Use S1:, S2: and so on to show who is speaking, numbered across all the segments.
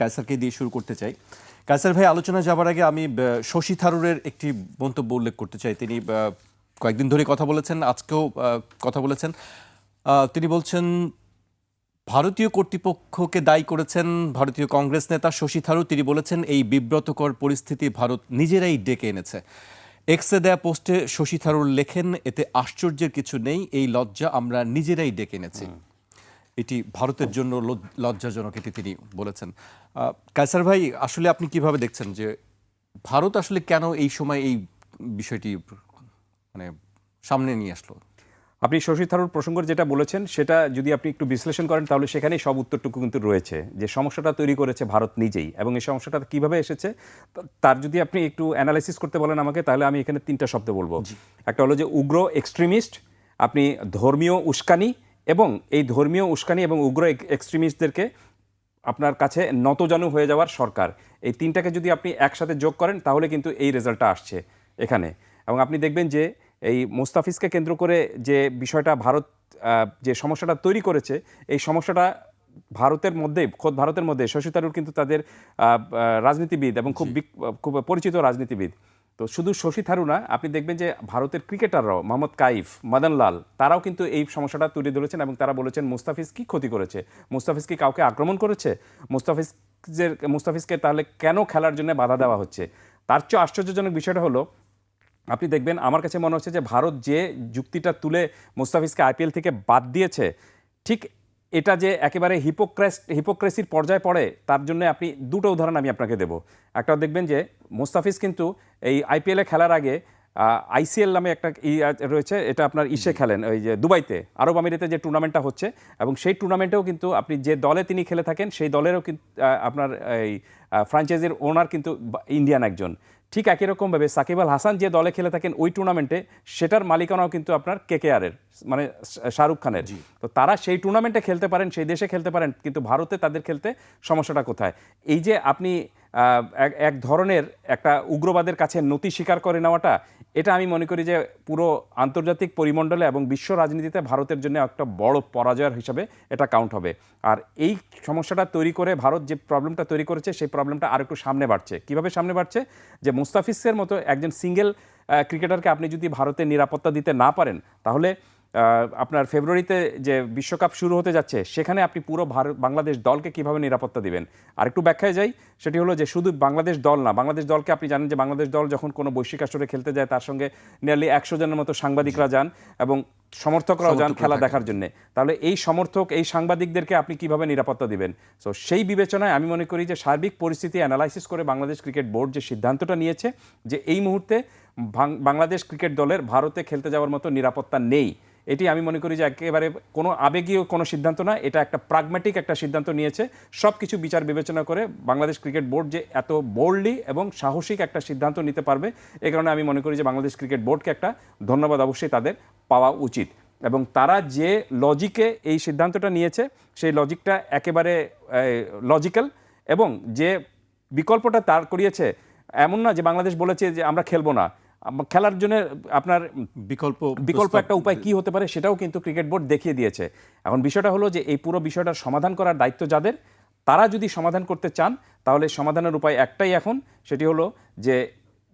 S1: কায়সারকে দিয়ে শুরু করতে চাই। কায়সার ভাই, আলোচনা যাবার আগে আমি শশী থারুরের একটি মন্তব্য উল্লেখ করতে চাই। তিনি কয়েকদিন ধরে কথা বলেছেন, আজকেও কথা বলেছেন। তিনি বলছেন ভারতীয় কর্তৃপক্ষকে দায়ী করেছেন ভারতীয় কংগ্রেস নেতা শশী থারুর। তিনি বলেছেন এই বিব্রতকর পরিস্থিতি ভারত নিজেরাই ডেকে এনেছে। এক্সে দেয়া পোস্টে শশী থারুর লেখেন, এতে আশ্চর্যের কিছু নেই, এই লজ্জা আমরা নিজেরাই ডেকে এনেছি। এটি ভারতের জন্য লজ্জাজনক, এটি তিনি বলেছেন। কায়সার ভাই, আসলে আপনি কিভাবে দেখছেন যে ভারত আসলে কেন এই সময় এই বিষয়টি মানে সামনে নিয়ে আসলো?
S2: আপনি শশী থারুর প্রসঙ্গ যেটা বলেছেন সেটা যদি আপনি একটু বিশ্লেষণ করেন তাহলে সেখানেই সব উত্তরটুকু কিন্তু রয়েছে, যে সমস্যাটা তৈরি করেছে ভারত নিজেই, এবং এই সমস্যাটা কিভাবে এসেছে তার যদি আপনি একটু অ্যানালাইসিস করতে বলেন আমাকে, তাহলে আমি এখানে তিনটা শব্দ বলবো। একটা হলো যে উগ্র এক্সট্রিমিস্ট, আপনি ধর্মীয় উস্কানি, এবং এই ধর্মীয় উস্কানি এবং উগ্র এক্সট্রিমিস্টদেরকে আপনার কাছে নতজানু হয়ে যাওয়ার সরকার, এই তিনটাকে যদি আপনি একসাথে যোগ করেন তাহলে কিন্তু এই রেজাল্টটা আসছে এখানে। এবং আপনি দেখবেন যে এই মুস্তাফিজকে কেন্দ্র করে যে বিষয়টা ভারত যে সমস্যাটা তৈরি করেছে, এই সমস্যাটা ভারতের মধ্যে, খোদ ভারতের মধ্যে শশী থারুর কিন্তু তাদের রাজনীতিবিদ এবং খুব পরিচিত রাজনীতিবিদ। তো শুধু শশী থারুর না, আপনি দেখবেন যে ভারতের ক্রিকেটাররাও, মোহাম্মদ কাইফ, মদন লাল, তারাও কিন্তু এই সমস্যাটা তুলে ধরেছেন এবং তারা বলেছেন মুস্তাফিজ কি ক্ষতি করেছে, মুস্তাফিজ কি কাউকে আক্রমণ করেছে, মুস্তাফিজকে তাহলে কেন খেলার জন্য বাধা দেওয়া হচ্ছে। তার চেয়ে আশ্চর্যজনক বিষয়টা হলো, আপনি দেখবেন আমার কাছে মনে হচ্ছে যে ভারত যে যুক্তিটা তুলে মুস্তাফিজকে আইপিএল থেকে বাদ দিয়েছে, ঠিক এটা যে একেবারে হিপোক্রেসির পর্যায়ে পড়ে, তার জন্য আপনি দুটো উদাহরণ আমি আপনাকে দেব। একটা দেখবেন যে মুস্তাফিজ কিন্তু এই আইপিএলে খেলার আগে আইসিএল নামে একটা রয়েছে, এটা আপনার খেলেন ওই যে দুবাইতে, আরব আমিরাতে যে টুর্নামেন্টটা হচ্ছে, এবং সেই টুর্নামেন্টেও কিন্তু আপনি যে দলে তিনি খেলে থাকেন সেই দলেরও কিন্তু আপনার এই ফ্র্যাঞ্চাইজির ওনার কিন্তু ইন্ডিয়ান একজন। ঠিক একই রকমভাবে সাকিব আল হাসান যে দলে খেলে থাকেন ওই টুর্নামেন্টে, সেটার মালিকানাও কিন্তু আপনার কেকেআরের, মানে শাহরুখ খানের। তো তারা সেই টুর্নামেন্টে খেলতে পারেন, সেই দেশে খেলতে পারেন, কিন্তু ভারতে তাদের খেলতে সমস্যাটা কোথায়? এই যে আপনি এক ধরনের একটা উগ্রবাদের কাছে নতি স্বীকার করে নেওয়াটা, এটা আমি মনে করি যে পুরো আন্তর্জাতিক পরিমণ্ডলে এবং বিশ্ব রাজনীতিতে ভারতের জন্য একটা বড় পরাজয়ের হিসাবে এটা কাউন্ট হবে। আর এই সমস্যাটা তৈরি করে ভারত যে প্রবলেমটা তৈরি করেছে, সেই প্রবলেমটা আর একটু সামনে বাড়ছে। কিভাবে সামনে বাড়ছে? যে মুস্তাফিজের মতো একজন সিঙ্গেল ক্রিকেটারকে আপনি যদি ভারতের নিরাপত্তা দিতে না পারেন, তাহলে আপনার ফেব্রুয়ারিতে যে বিশ্বকাপ শুরু হতে যাচ্ছে, সেখানে আপনি পুরো বাংলাদেশ দলকে কিভাবে নিরাপত্তা দিবেন? আর একটু ব্যাখ্যায় যাই, সেটি হলো যে শুধু বাংলাদেশ দল না, বাংলাদেশ দলকে আপনি জানেন যে বাংলাদেশ দল যখন কোনো বৈশ্বিক আসরে খেলতে যায়, তার সঙ্গে নিয়ারলি 100 জনের মতো সাংবাদিকরা যান এবং সমর্থকরাও যান খেলা দেখার জন্য। তাহলে এই সমর্থক, এই সাংবাদিকদেরকে আপনি কিভাবে নিরাপত্তা দিবেন? সো সেই বিবেচনায় আমি মনে করি যে সার্বিক পরিস্থিতি অ্যানালাইসিস করে বাংলাদেশ ক্রিকেট বোর্ড যে সিদ্ধান্তটা নিয়েছে, যে এই মুহূর্তে বাংলাদেশ ক্রিকেট দলের ভারতে খেলতে যাওয়ার মতো নিরাপত্তা নেই, এটি আমি মনে করি যে একেবারে কোনো আবেগীয় কোনো সিদ্ধান্ত না, এটা একটা প্রাগম্যাটিক একটা সিদ্ধান্ত নিয়েছে। সব কিছু বিচার বিবেচনা করে বাংলাদেশ ক্রিকেট বোর্ড যে এত বোল্ডলি এবং সাহসিক একটা সিদ্ধান্ত নিতে পারবে, এ কারণে আমি মনে করি যে বাংলাদেশ ক্রিকেট বোর্ডকে একটা ধন্যবাদ অবশ্যই তাদের পাওয়া উচিত। এবং তারা যে লজিকে এই সিদ্ধান্তটা নিয়েছে, সেই লজিকটা একেবারে লজিক্যাল, এবং যে বিকল্পটা তার করিয়েছে, এমন না যে বাংলাদেশ বলেছে যে আমরা খেলবো না, খেলার জন্য আপনার বিকল্প একটা উপায় কি হতে পারে সেটাও কিন্তু ক্রিকেট বোর্ড দেখিয়ে দিয়েছে। এখন বিষয়টা হলো যে এই পুরো বিষয়টার সমাধান করার দায়িত্ব যাদের, তারা যদি সমাধান করতে চান, তাহলে সমাধানের উপায় একটাই এখন, সেটি হলো যে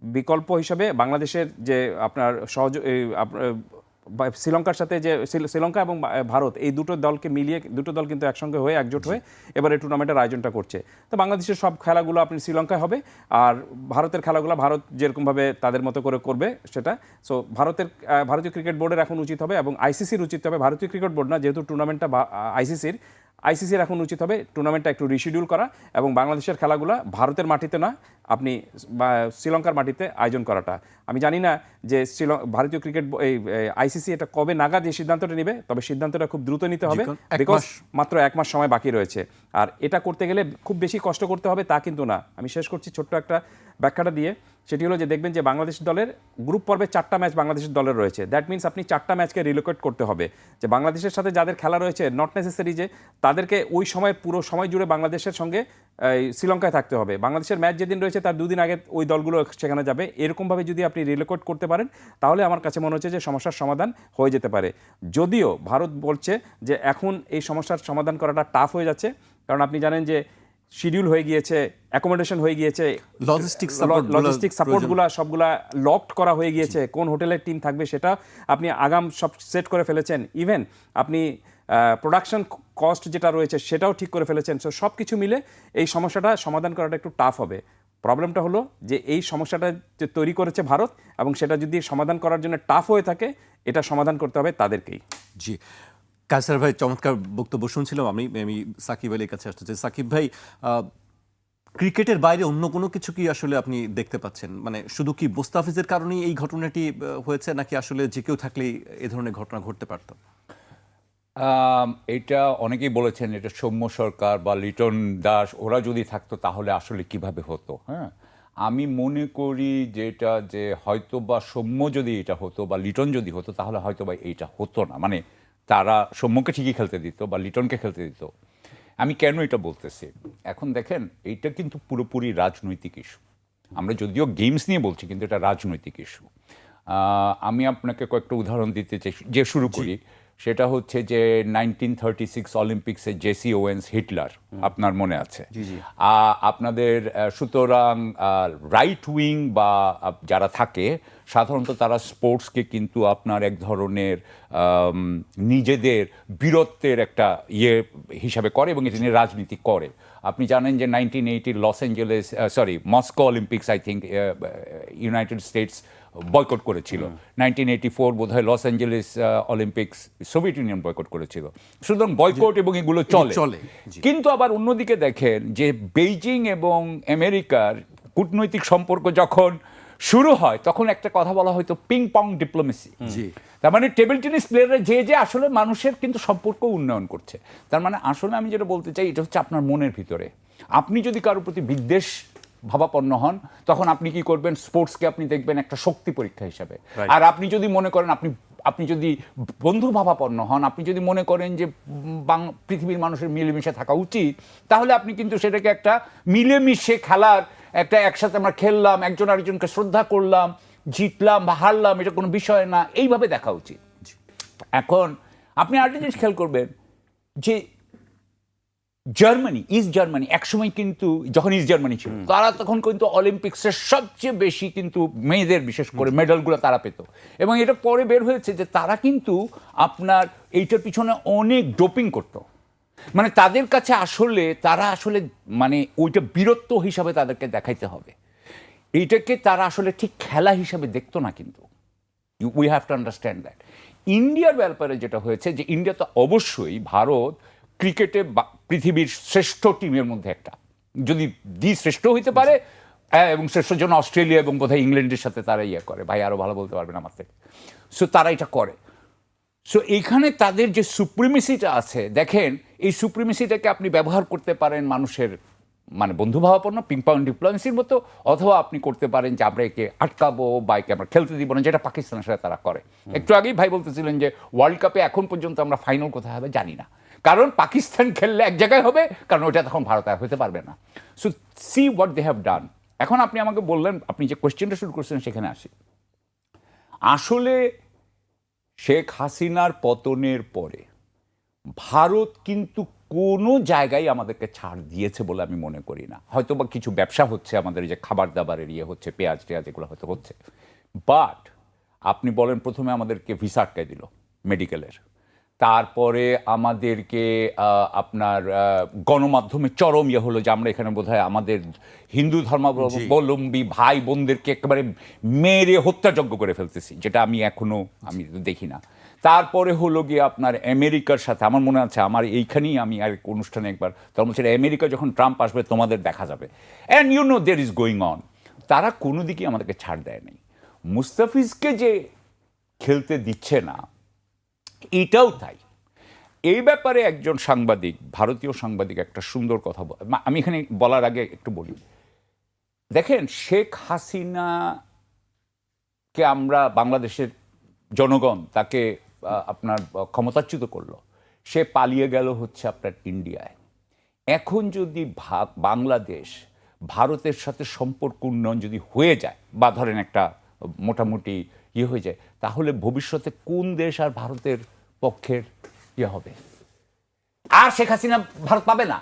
S2: বিকল্প হিসাবে বাংলাদেশের যে আপনার শ্রীলঙ্কার সাথে যে শ্রীলঙ্কা এবং ভারত, এই দুটো দলকে মিলিয়ে, দুটো দল কিন্তু একসঙ্গে হয়ে একজোট হয়ে এবারে টুর্নামেন্টের আয়োজনটা করছে। তো বাংলাদেশের সব খেলাগুলো আপনি শ্রীলঙ্কায় হবে, আর ভারতের খেলাগুলো ভারত যেরকমভাবে তাদের মতো করে করবে সেটা। সো ভারতীয় ক্রিকেট বোর্ডের এখন উচিত হবে, এবং আইসিসির উচিত হবে, ভারতীয় ক্রিকেট বোর্ড না, যেহেতু টুর্নামেন্টটা আইসিসির এখন উচিত হবে টুর্নামেন্টটা একটু রিশিডিউল করা, এবং বাংলাদেশের খেলাগুলো ভারতের মাটিতে না, আপনি শ্রীলঙ্কার মাটিতে আয়োজন করাটা। আমি জানি না যে ভারতীয় ক্রিকেট এই আইসিসি এটা কবে নাগাদ এই সিদ্ধান্তটা নেবে, তবে সিদ্ধান্তটা খুব দ্রুত নিতে হবে, বিকজ মাত্র 1 মাস সময় বাকি রয়েছে। আর এটা করতে গেলে খুব বেশি কষ্ট করতে হবে তা কিন্তু না। আমি শেষ করছি ছোট্ট একটা ব্যাখ্যাটা দিয়ে, সেটি হলো যে দেখবেন যে বাংলাদেশ দলের গ্রুপ পর্বে 4টা ম্যাচ বাংলাদেশের দলের রয়েছে। দ্যাট মিনস আপনি 4টা ম্যাচকে রিলোকেট করতে হবে, যে বাংলাদেশের সাথে যাদের খেলা রয়েছে নট নেসেসারি যে তাদেরকে ওই সময় পুরো সময় জুড়ে বাংলাদেশের সঙ্গে শ্রীলঙ্কায় থাকতে হবে। বাংলাদেশের ম্যাচ যেদিন রয়েছে তার 2 দিন আগে ওই দলগুলো সেখানে যাবে। এরকমভাবে যদি আপনি রিলোকেট করতে পারেন, তাহলে আমার কাছে মনে হচ্ছে যে সমস্যার সমাধান হয়ে যেতে পারে। যদিও ভারত বলছে যে এখন এই সমস্যার সমাধান করাটা টাফ হয়ে যাচ্ছে, কারণ আপনি জানেন যে শিডিউল হয়ে গিয়েছে, অ্যাকোমোডেশন হয়ে গিয়েছে,
S1: লজিস্টিক
S2: সাপোর্টগুলো সবগুলা লকড করা হয়ে গিয়েছে, কোন হোটেলের টিম থাকবে সেটা আপনি আগাম সব সেট করে ফেলেছেন, ইভেন আপনি প্রোডাকশন কস্ট যেটা রয়েছে সেটাও ঠিক করে ফেলেছেন। সো সব কিছু মিলে এই সমস্যাটা সমাধান করাটা একটু টাফ হবে। প্রবলেমটা হলো যে এই সমস্যাটা যে তৈরি করেছে ভারত, এবং সেটা যদি সমাধান করার জন্য টাফ হয়ে থাকে, এটা সমাধান করতে হবে তাদেরকেই।
S1: জি, কায়সার ভাই চমৎকার বক্তব্য শুনছিলাম। আমি সাকিব আলীর কাছে আসতে চাই। সাকিব ভাই, ক্রিকেটের বাইরে অন্য কোনো কিছু কি আসলে আপনি দেখতে পাচ্ছেন? মানে শুধু কি মুস্তাফিজের কারণেই এই ঘটনাটি হয়েছে, নাকি আসলে যে কেউ থাকলেই এ ধরনের ঘটনা ঘটতে পারত?
S3: এটা অনেকেই বলেছেন এটা সৌম্য সরকার বা লিটন দাস ওরা যদি থাকতো তাহলে আসলে কিভাবে হতো। হ্যাঁ, আমি মনে করি যেটা যে হয়তো বা সৌম্য যদি এটা হতো বা লিটন যদি হতো তাহলে হয়তো বা এইটা হতো না। মানে তারা সৌম্যকে ঠিকই খেলতে দিত বা লিটনকে খেলতে দিত। আমি কেন এটা বলতেছি, এখন দেখেন এইটা কিন্তু পুরোপুরি রাজনৈতিক ইস্যু। আমরা যদিও গেমস নিয়ে বলছি, কিন্তু এটা রাজনৈতিক ইস্যু। আমি আপনাকে কয়েকটা উদাহরণ দিতে চাই, যে শুরু করি। সেটা হচ্ছে যে 1936 অলিম্পিক্সে জেসি ওয়েন্স হিটলার, আপনার মনে আছে? আপনাদের সুতরাং রাইট উইং বা যারা থাকে সাধারণত তারা স্পোর্টসকে কিন্তু আপনার এক ধরনের নিজেদের বীরত্বের একটা হিসাবে করে এবং এটা নিয়ে রাজনীতি করে। আপনি জানেন যে 1980 Los Angeles Moscow Olympics, I think United states boycott করেছিল। 1984 বোধহয় Los Angeles Olympics Soviet union boycott করেছিল। সুতরাং বয়কট এবং এগুলো চলে। কিন্তু আবার অন্যদিকে দেখেন যে বেইজিং এবং আমেরিকার কূটনৈতিক সম্পর্ক যখন শুরু হয় তখন একটা কথা বলা হয়তো পিং পং ডিপ্লোমেসি। তার মানে টেবিল টেনিস প্লেয়াররা যে আসলে মানুষের কিন্তু সম্পর্ক উন্নয়ন করছে। তার মানে আসলে আমি যেটা বলতে চাই, এটা হচ্ছে আপনার মনের ভিতরে। আপনি যদি কারোর প্রতি বিদ্বেষ ভাবাপন্ন হন তখন আপনি কি করবেন? স্পোর্টসকে আপনি দেখবেন একটা শক্তি পরীক্ষা হিসাবে। আর আপনি যদি মনে করেন আপনি যদি বন্ধু ভাবাপন্ন হন, আপনি যদি মনে করেন যে পৃথিবীর মানুষের মিলেমিশে থাকা উচিত, তাহলে আপনি কিন্তু সেটাকে একটা মিলেমিশে খেলার একটা, একসাথে আমরা খেললাম, একজন আরেকজনকে শ্রদ্ধা করলাম, জিতলাম বা হারলাম, এটা কোনো বিষয় না, এইভাবে দেখা উচিত। এখন আপনি আরেকটা জিনিস খেয়াল করবেন যে ইস্ট জার্মানি একসময় কিন্তু, যখন ইস্ট জার্মানি ছিল, তারা তখন কিন্তু অলিম্পিক্সের সবচেয়ে বেশি কিন্তু মেয়েদের বিশেষ করে মেডেলগুলো তারা পেত। এবং এটা পরে বের হয়েছে যে তারা কিন্তু আপনার এইটার পিছনে অনেক ডোপিং করত। মানে তাদের কাছে আসলে তারা আসলে মানে ওইটা বীরত্ব হিসাবে তাদেরকে দেখাইতে হবে। এইটাকে তারা আসলে ঠিক খেলা হিসাবে দেখতো না। কিন্তু we have to understand that. ইন্ডিয়ার ব্যাপারে যেটা হয়েছে যে ইন্ডিয়া তো অবশ্যই, ভারত ক্রিকেটে পৃথিবীর শ্রেষ্ঠ টিমের মধ্যে একটা, যদি শ্রেষ্ঠ হইতে পারে, এবং শ্রেষ্ঠ জন্য অস্ট্রেলিয়া এবং বোধহয় ইংল্যান্ডের সাথে তারা করে, ভাই আরো ভালো বলতে পারবেন আমার থেকে। সো তারা এটা করে। সো এইখানে তাদের যে সুপ্রিমেসিটা আছে, দেখেন এই সুপ্রিমেসিটাকে আপনি ব্যবহার করতে পারেন মানুষের মানে বন্ধুভাবাপন্ন পিং পং ডিপ্লোমেসির মতো, অথবা আপনি করতে পারেন যে আমরা একে আটকাবো বা একে আমরা খেলতে দিব না, যেটা পাকিস্তানের সাথে তারা করে। একটু আগেই ভাই বলতেছিলেন যে ওয়ার্ল্ড কাপে এখন পর্যন্ত আমরা ফাইনাল কোথায় হবে জানি না, কারণ পাকিস্তান খেললে এক জায়গায় হবে, কারণ ওইটা তখন ভারত আর হতে পারবে না। So see what they have done. এখন আপনি আমাকে বললেন, আপনি যে কোয়েশ্চেনটা শুরু করছেন সেখানে আসি। আসলে শেখ হাসিনার পতনের পরে ভারত কিন্তু কোনো জায়গায় আমাদেরকে ছাড় দিয়েছে বলে আমি মনে করি না। হয়তো বা কিছু ব্যবসা হচ্ছে, আমাদের যে খাবার দাবারের হচ্ছে, পেঁয়াজ টেয়াজ এগুলো হয়তো হচ্ছে, বাট আপনি বলেন প্রথমে আমাদেরকে ভিসা আটকায় দিল মেডিকেলের, তারপরে আমাদেরকে আপনার গণমাধ্যমে চরম হলো যে আমরা এখানে বোধহয় আমাদের হিন্দু ধর্মাবলম্বী ভাই বোনদেরকে একেবারে মেরে হত্যাযজ্ঞ করে ফেলতেছি, যেটা আমি দেখি না। তারপরে হলো গিয়ে আপনার আমেরিকার সাথে, আমার মনে আছে আমার এইখানেই আমি আর অনুষ্ঠানে একবার তখন বলছি আমেরিকা যখন ট্রাম্প আসবে তোমাদের দেখা যাবে, and you know there is going on. তারা কোনো দিকে আমাদেরকে ছাড় দেয় নাই। মুস্তাফিজকে যে খেলতে দিচ্ছে না এটাও তাই। এই ব্যাপারে একজন সাংবাদিক, ভারতীয় সাংবাদিক একটা সুন্দর কথা আমি এখানে বলার আগে একটু বলি। দেখেন শেখ হাসিনাকে আমরা, বাংলাদেশের জনগণ তাকে আপনার ক্ষমতাচ্যুত করলো, সে পালিয়ে গেল হচ্ছে আপনার ইন্ডিয়ায়। এখন যদি বাংলাদেশ ভারতের সাথে সম্পর্ক উন্নয়ন যদি হয়ে যায় বা ধরেন একটা মোটামুটি হয়ে যায়, তাহলে ভবিষ্যতে কোন দেশ আর ভারতের পক্ষের হবে? আর শেখ হাসিনা ভারত পাবে না।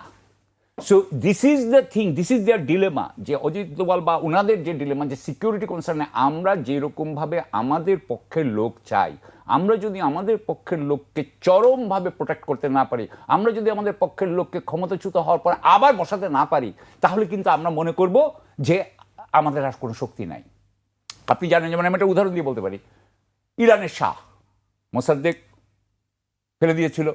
S3: So this is the thing, this is their dilemma, যে অজিত দোভাল বা ওনাদের যে ডিলেমা, যে সিকিউরিটি কনসার্নে আমরা যেরকমভাবে আমাদের পক্ষের লোক চাই, আমরা যদি আমাদের পক্ষের লোককে চরমভাবে প্রোটেক্ট করতে না পারি, আমরা যদি আমাদের পক্ষের লোককে ক্ষমতাচ্যুত হওয়ার পর আবার বসাতে না পারি, তাহলে কিন্তু আমরা মনে করব যে আমাদের আর কোনো শক্তি নাই। আপনি জানেন, যেমন আমি একটা উদাহরণ দিয়ে বলতে পারি, ইরানের শাহ মোসাদ্দেক ফেলে দিয়েছিল,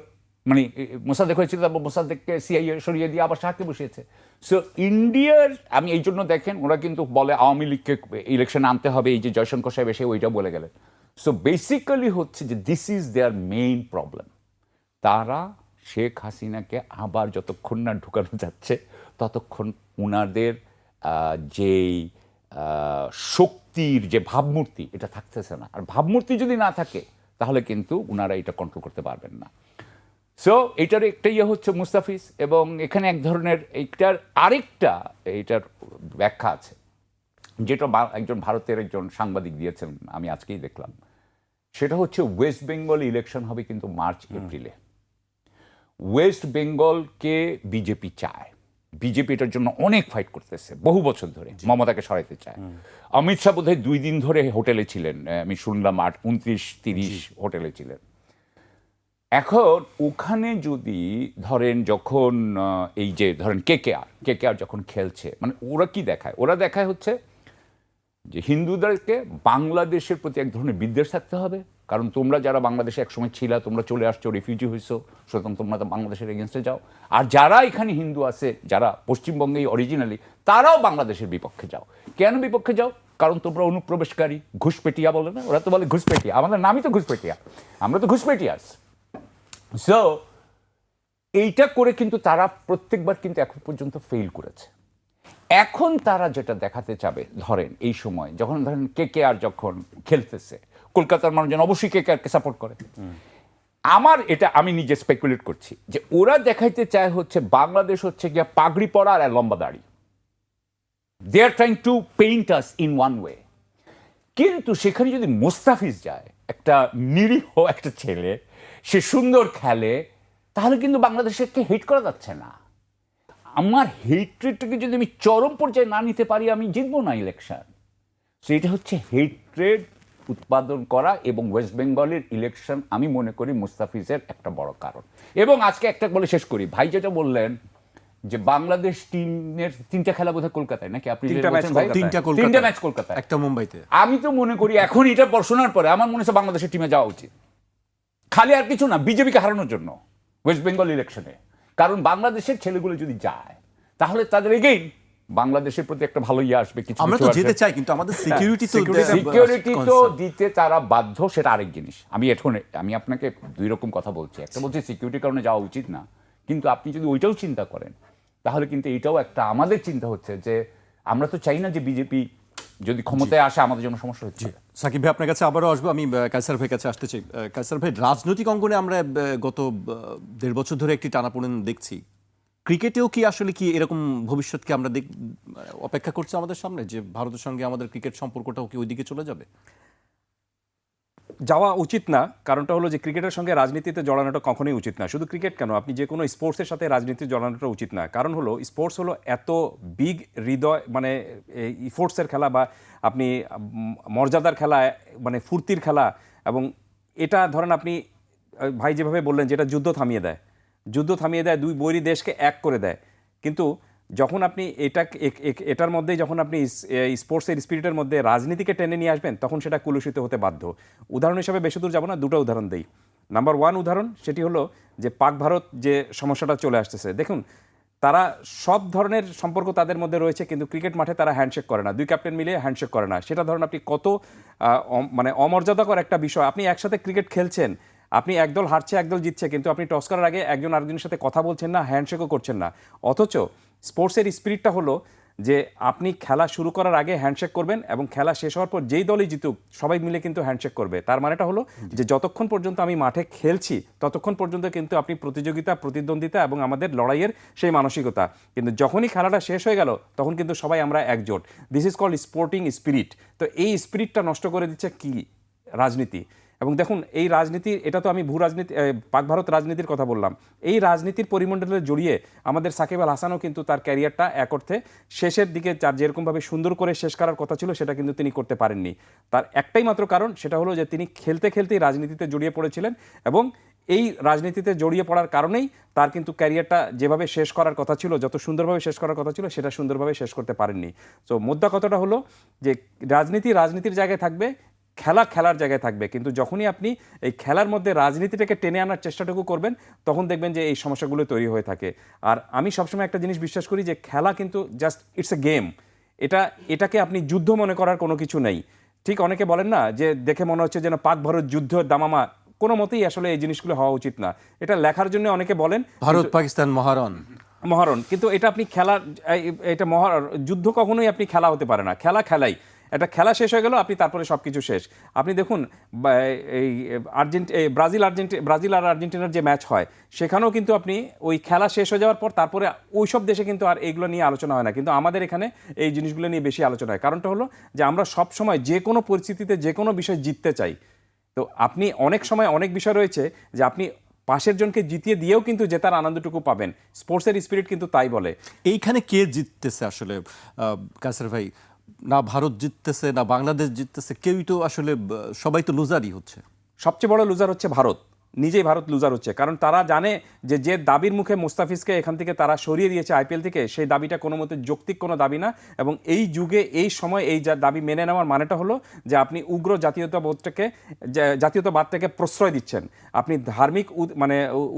S3: মানে মোসাদ্দেক হয়েছিল, তারপর মোসাদ্দেককে সিআইএ সরিয়ে দিয়ে আবার শাহকে বসিয়েছে। সো ইন্ডিয়ার, আমি এই জন্য দেখেন ওরা কিন্তু বলে আওয়ামী লীগকে ইলেকশনে আনতে হবে, এই যে জয়শঙ্কর সাহেব এসে ওইটা বলে গেলেন। সো বেসিক্যালি হচ্ছে যে this is there main problem. তারা শেখ হাসিনাকে আবার যতক্ষণ না ঢুকানো যাচ্ছে ততক্ষণ ওনাদের যেই শক্তির যে ভাবমূর্তি, এটা থাকতেছে না। আর ভাবমূর্তি যদি না থাকে তাহলে কিন্তু ওনারা এটা কন্ট্রোল করতে পারবেন না। সো এইটার একটা ইয়ে হচ্ছে মুস্তাফিজ, এবং এখানে এক ধরনের এইটার আরেকটা এইটার ব্যাখ্যা আছে, যেটা একজন ভারতের একজন সাংবাদিক দিয়েছেন, আমি আজকেই দেখলাম। সেটা হচ্ছে ওয়েস্ট বেঙ্গল ইলেকশন হবে কিন্তু মার্চ এপ্রিলে। ওয়েস্ট বেঙ্গলকে বিজেপি চায়, বিজেপি এটার জন্য অনেক ফাইট করতেছে বহু বছর ধরে, মমতাকে সরাইতে চায়। অমিত শাহ বোধহয় 2 দিন ধরে হোটেলে ছিলেন, আমি শুনলাম 29-30 হোটেলে ছিলেন। এখন ওখানে যদি ধরেন যখন এই যে ধরেন কেকেআর যখন খেলছে, মানে ওরা কি দেখায়, ওরা দেখায় হচ্ছে যে হিন্দুদেরকে বাংলাদেশের প্রতি এক ধরনের বিদ্বেষ থাকতে হবে, কারণ তোমরা যারা বাংলাদেশে একসময় ছিলা, তোমরা চলে আসছো, রিফিউজি হয়েছো, সুতরাং তোমরা তো বাংলাদেশের এগেনস্টে যাও। আর যারা এখানে হিন্দু আছে, যারা পশ্চিমবঙ্গেই অরিজিনালি, তারাও বাংলাদেশের বিপক্ষে যাও। কেন বিপক্ষে যাও? কারণ তোমরা অনুপ্রবেশকারী, ঘুষপেটিয়া বলে না, ওরা তো বলে ঘুষপেটিয়া, আমাদের নামই তো ঘুষপেটিয়া, আমরা তো ঘুষপেটিয়াস। সো এইটা করে কিন্তু তারা প্রত্যেকবার কিন্তু এখন পর্যন্ত ফেল করেছে। এখন তারা যেটা দেখাতে চাবে, ধরেন এই সময় যখন ধরেন কেকেআর যখন খেলতেছে, কলকাতার মানুষজন অবশ্যই কেকেআরকে সাপোর্ট করে। আমার এটা, আমি নিজে স্পেকুলেট করছি যে ওরা দেখাইতে চায় হচ্ছে বাংলাদেশ হচ্ছে গিয়া পাগড়ি পরা আর লম্বা দাড়ি, they are trying to paint us in one way. কিন্তু সেখানে যদি মোস্তাফিজ যায়, একটা নিরীহ একটা ছেলে, সে সুন্দর খেলে, তাহলে কিন্তু বাংলাদেশকে হেট করা যাচ্ছে না। আমার হেট্রেডটাকে যদি আমি চরম পর্যায়ে না নিতে পারি, আমি জিতবো না ইলেকশন। সো এটা হচ্ছে হেট্রেড উৎপাদন করা, এবং ওয়েস্ট বেঙ্গলের ইলেকশন আমি মনে করি মুস্তাফিজের একটা বড় কারণ। এবং আজকে একটা বলে শেষ করি, ভাই যেটা বললেন যে বাংলাদেশ টিমের 3টা খেলা বোধহয় কলকাতায়, নাকি আপনি
S2: 3টা ম্যাচ
S3: কলকাতায়,
S1: একটা মুম্বাইতে।
S3: আমি তো মনে করি এখন এটা শোনার পরে আমার মনে হচ্ছে বাংলাদেশের টিমে যাওয়া উচিত, খালি আর কিছু না, বিজেপিকে হারানোর জন্য ওয়েস্ট বেঙ্গল ইলেকশনে। কারণ বাংলাদেশের ছেলেগুলো যদি যায়, তাহলে তাদের এগেইন বাংলাদেশের প্রতি একটা ভালো ইয়ে আসবে। কিছু
S1: আমরা তো যেতে চাই, কিন্তু আমাদের সিকিউরিটি
S3: তো দিতে তারা বাধ্য, সেটা আরেক জিনিস। আমি আপনাকে 2 রকম কথা বলছি, একটা বলছি সিকিউরিটির কারণে যাওয়া উচিত না, কিন্তু আপনি যদি ওইটাও চিন্তা করেন, তাহলে কিন্তু এইটাও একটা আমাদের চিন্তা হচ্ছে যে আমরা তো চাই না যে বিজেপি যদি ক্ষমতায় আসে আমাদের জন্য সমস্যা হচ্ছে।
S1: সাকিব ভাই, আপনার কাছে আবারও আসবো, আমি কায়সার ভাইয়ের কাছে আসতে চাই। কায়সার ভাই, রাজনৈতিক অঙ্গনে আমরা গত 1.5 বছর ধরে একটি টানাপোড়েন দেখছি। ক্রিকেটেও কি আসলে কি এরকম ভবিষ্যৎকে আমরা অপেক্ষা করছি আমাদের সামনে, যে ভারতের সঙ্গে আমাদের ক্রিকেট সম্পর্কটাও কি ওইদিকে চলে যাবে?
S2: যাওয়া উচিত না। কারণটা হলো যে ক্রিকেটের সঙ্গে রাজনীতিতে জড়ানোটা কখনোই উচিত না। শুধু ক্রিকেট কেন, আপনি যে কোনো স্পোর্টসের সাথে রাজনীতি জড়ানোটা উচিত না। কারণ হলো স্পোর্টস হলো এত বিগ হৃদয়, মানে স্পোর্টসের খেলা, বা আপনি মর্যাদার খেলা, মানে ফুর্তির খেলা। এবং এটা ধরেন আপনি ভাই যেভাবে বললেন, যেটা যুদ্ধ থামিয়ে দেয়, 2 বৈরী দেশকে এক করে দেয়। কিন্তু যখন আপনি এটার মধ্যে যখন আপনি স্পোর্টসের স্পিরিটের মধ্যে রাজনীতিকে টেনে নিয়ে আসবেন, তখন সেটা কুলুষিত হতে বাধ্য। উদাহরণ হিসাবে বেশি দূর যাব না, 2টা উদাহরণ দেই। নাম্বার 1 উদাহরণ, সেটি হলো যে পাক ভারত যে সমস্যাটা চলে আসতেছে। দেখুন, তারা সব ধরনের সম্পর্ক তাদের মধ্যে রয়েছে, কিন্তু ক্রিকেট মাঠে তারা হ্যান্ডশেক করে না, 2 ক্যাপ্টেন মিলে হ্যান্ডশেক করে না। সেটা ধরুন আপনি কত মানে অমর্যাদাকর একটা বিষয়। আপনি একসাথে ক্রিকেট খেলছেন, আপনি একদল হারছে একদল জিতছে, কিন্তু আপনি টস করার আগে একজন আরেকজনের সাথে কথা বলছেন না, হ্যান্ডশেকও করছেন না। অথচ স্পোর্টসের স্পিরিটটা হলো যে আপনি খেলা শুরু করার আগে হ্যান্ডশেক করবেন, এবং খেলা শেষ হওয়ার পর যেই দলই জিতুক সবাই মিলে কিন্তু হ্যান্ডশেক করবে। তার মানেটা হলো যে যতক্ষণ পর্যন্ত আমি মাঠে খেলছি ততক্ষণ পর্যন্ত কিন্তু আপনি প্রতিযোগিতা, প্রতিদ্বন্দ্বিতা এবং আমাদের লড়াইয়ের সেই মানসিকতা। কিন্তু যখনই খেলাটা শেষ হয়ে গেল, তখন কিন্তু সবাই আমরা একজোট। This is called sporting spirit. তো এই স্পিরিটটা নষ্ট করে দিচ্ছে কি রাজনীতি। এবং দেখুন এই রাজনীতি, এটা তো আমি ভূ রাজনীতি পাক ভারত রাজনীতির কথা বললাম, এই রাজনীতির পরিমণ্ডলে জড়িয়ে আমাদের সাকিব আল হাসানও কিন্তু তার ক্যারিয়ারটা এক অর্থে শেষের দিকে যার যেরকমভাবে সুন্দর করে শেষ করার কথা ছিল সেটা কিন্তু তিনি করতে পারেননি। তার একটাই মাত্র কারণ, সেটা হলো যে তিনি খেলতে খেলতেই রাজনীতিতে জড়িয়ে পড়েছিলেন এবং এই রাজনীতিতে জড়িয়ে পড়ার কারণেই তার কিন্তু ক্যারিয়ারটা যেভাবে শেষ করার কথা ছিল, যত সুন্দরভাবে শেষ করার কথা ছিল, সেটা সুন্দরভাবে শেষ করতে পারেননি। তো মোদ্দা কথাটা হলো যে রাজনীতির জায়গায় থাকবে, খেলার জায়গায় থাকবে, কিন্তু যখনই আপনি এই খেলার মধ্যে রাজনীতিটাকে টেনে আনার চেষ্টাটুকু করবেন তখন দেখবেন যে এই সমস্যাগুলো তৈরি হয়ে থাকে। আর আমি সবসময় একটা জিনিস বিশ্বাস করি যে খেলা কিন্তু জাস্ট ইটস এ গেম, এটাকে আপনি যুদ্ধ মনে করার কোনো কিছু নেই। ঠিক অনেকে বলেন না যে দেখে মনে হচ্ছে যেন পাক ভারত যুদ্ধ দামামা, কোনো মতেই আসলে এই জিনিসগুলো হওয়া উচিত না। এটা লেখার জন্য অনেকে বলেন
S1: ভারত পাকিস্তান মহারণ,
S2: কিন্তু এটা আপনি এটা যুদ্ধ কখনোই আপনি খেলা হতে পারে না। খেলাই একটা খেলা শেষ হয়ে গেল, আপনি তারপরে সব কিছু শেষ। আপনি দেখুন এই ব্রাজিল আর আর্জেন্টিনার যে ম্যাচ হয় সেখানেও কিন্তু আপনি ওই খেলা শেষ হয়ে যাওয়ার পর তারপরে ওই সব দেশে কিন্তু আর এইগুলো নিয়ে আলোচনা হয় না, কিন্তু আমাদের এখানে এই জিনিসগুলো নিয়ে বেশি আলোচনা হয়। কারণটা হলো যে আমরা সব সময় যে কোনো পরিস্থিতিতে যে কোনো বিষয় জিততে চাই। তো আপনি অনেক সময় অনেক বিষয় রয়েছে যে আপনি পাশের জনকে জিতিয়ে দিয়েও কিন্তু জেতার আনন্দটুকু পাবেন। স্পোর্টসের স্পিরিট কিন্তু তাই বলে।
S1: এইখানে কে জিততেছে আসলে কাসের ভাই? না ভারত জিততেছে না বাংলাদেশ জিততেছে, কেউই তো আসলে সবাই তো লুজারই হচ্ছে।
S2: সবচেয়ে বড় লুজার হচ্ছে ভারত, নিজেই ভারত লুজার হচ্ছে। কারণ তারা জানে যে দাবির মুখে মুস্তাফিজকে এখান থেকে তারা সরিয়ে দিয়েছে আইপিএল থেকে, সেই দাবিটা কোনো মতে যৌক্তিক কোনো দাবি না। এবং এই যুগে এই সময় এই দাবি মেনে নেওয়ার মানেটা হলো যে আপনি উগ্র জাতীয়তাবাদটাকে প্রশ্রয় দিচ্ছেন, আপনি ধার্মিক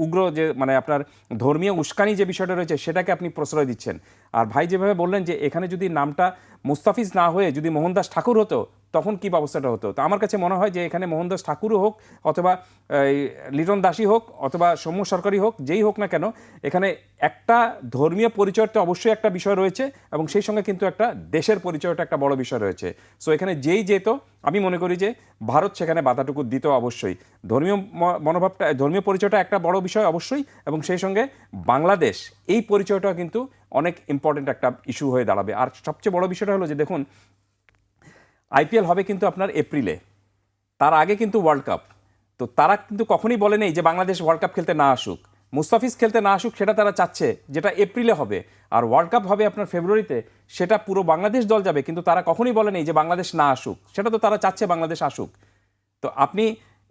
S2: উগ্র যে আপনার ধর্মীয় উস্কানি যে বিষয়টা রয়েছে সেটাকে আপনি প্রশ্রয় দিচ্ছেন। আর ভাই যেভাবে বললেন যে এখানে যদি নামটা মুস্তাফিজ না হয়ে যদি মোহনদাস ঠাকুর হতো তখন কি ব্যবস্থাটা হতো। তো আমার কাছে মনে হয় যে এখানে মোহনদাস ঠাকুরও হোক অথবা লিটন দাসী হোক অথবা সৌম্য সরকারি হোক, যেই হোক না কেন, এখানে একটা ধর্মীয় পরিচয়টা অবশ্যই একটা বিষয় রয়েছে এবং সেই সঙ্গে কিন্তু একটা দেশের পরিচয়টা একটা বড় বিষয় রয়েছে। সো এখানে যেই যেত আমি মনে করি যে ভারত সেখানে বাধাটুকু দিত অবশ্যই। ধর্মীয় পরিচয়টা একটা বড় বিষয় অবশ্যই, এবং সেই সঙ্গে বাংলাদেশ এই পরিচয়টা কিন্তু অনেক ইম্পর্টেন্ট একটা ইস্যু হয়ে দাঁড়াবে। আর সবচেয়ে বড় বিষয়টা হলো যে দেখুন আইপিএল হবে কিন্তু আপনার এপ্রিলে, তার আগে কিন্তু ওয়ার্ল্ড কাপ। তো তারা কিন্তু কখনই বলে নেই যে বাংলাদেশ ওয়ার্ল্ড কাপ খেলতে না আসুক, মুস্তাফিজ খেলতে না আসুক, সেটা তারা চাচ্ছে, যেটা এপ্রিলে হবে। আর ওয়ার্ল্ড কাপ হবে আপনার ফেব্রুয়ারিতে, সেটা পুরো বাংলাদেশ দল যাবে, কিন্তু তারা কখনই বলে নেই যে বাংলাদেশ না আসুক, সেটা তো তারা চাচ্ছে বাংলাদেশ আসুক। তো আপনি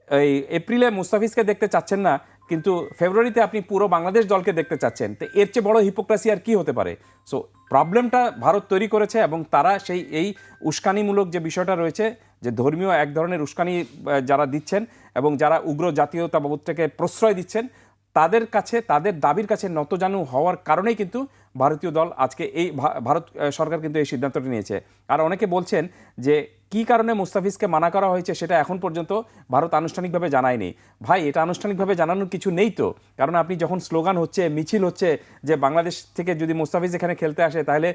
S2: এই এপ্রিলে মুস্তাফিজকে দেখতে চাচ্ছেন না, কিন্তু ফেব্রুয়ারিতে আপনি পুরো বাংলাদেশ দলকে দেখতে চাচ্ছেন। তো এর চেয়ে বড় হিপোক্রেসি আর কি হতে পারে? সো প্রবলেমটা ভারত তৈরি করেছে এবং তারা এই উস্কানিমূলক যে বিষয়টা রয়েছে, যে ধর্মীয় এক ধরনের উস্কানি যারা দিচ্ছেন এবং যারা উগ্র জাতীয়তাবাদটাকে প্রশ্রয় দিচ্ছেন, তাদের কাছে তাদের দাবির কাছে নতজানু হওয়ার কারণেই কিন্তু ভারতীয় দল আজকে ভারত সরকার কিন্তু এই সিদ্ধান্তটি নিয়েছে। আর অনেকে বলছেন যে কী কারণে মুস্তাফিজকে মানা করা হয়েছে সেটা এখন পর্যন্ত ভারত আনুষ্ঠানিকভাবে জানায়নি। ভাই, এটা আনুষ্ঠানিকভাবে জানানোর কিছু নেই তো, কারণ আপনি যখন স্লোগান হচ্ছে, মিছিল হচ্ছে যে বাংলাদেশ থেকে যদি মুস্তাফিজ এখানে খেলতে আসে তাহলে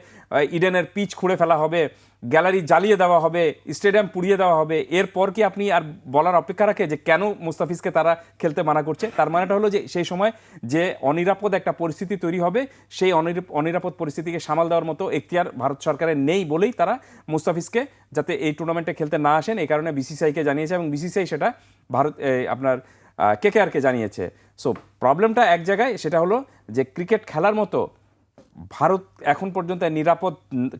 S2: ইডেনের পিচ খুঁড়ে ফেলা হবে, গ্যালারি জ্বালিয়ে দেওয়া হবে, স্টেডিয়াম পুড়িয়ে দেওয়া হবে, এরপর কি আপনি আর বলার অপেক্ষা রাখে যে কেন মুস্তাফিজকে তারা খেলতে মানা করছে? তার মানেটা হলো যে সেই সময় যে অনিরাপদ একটা পরিস্থিতি তৈরি হবে, সেই অনিরাপদ পরিস্থিতিকে সামাল দেওয়ার মতো এখতিয়ার ভারত সরকারের নেই বলেই তারা মুস্তাফিজকে যাতে এই টুর্নামেন্টে খেলতে না আসেন এই কারণে বিসিসিআইকে জানিয়েছে এবং বিসিসিআই সেটা আপনার কেকেআরকে জানিয়েছে। সো প্রবলেমটা এক জায়গায়, সেটা হলো যে ক্রিকেট খেলার মতো ভারত এখন পর্যন্ত নিরাপদ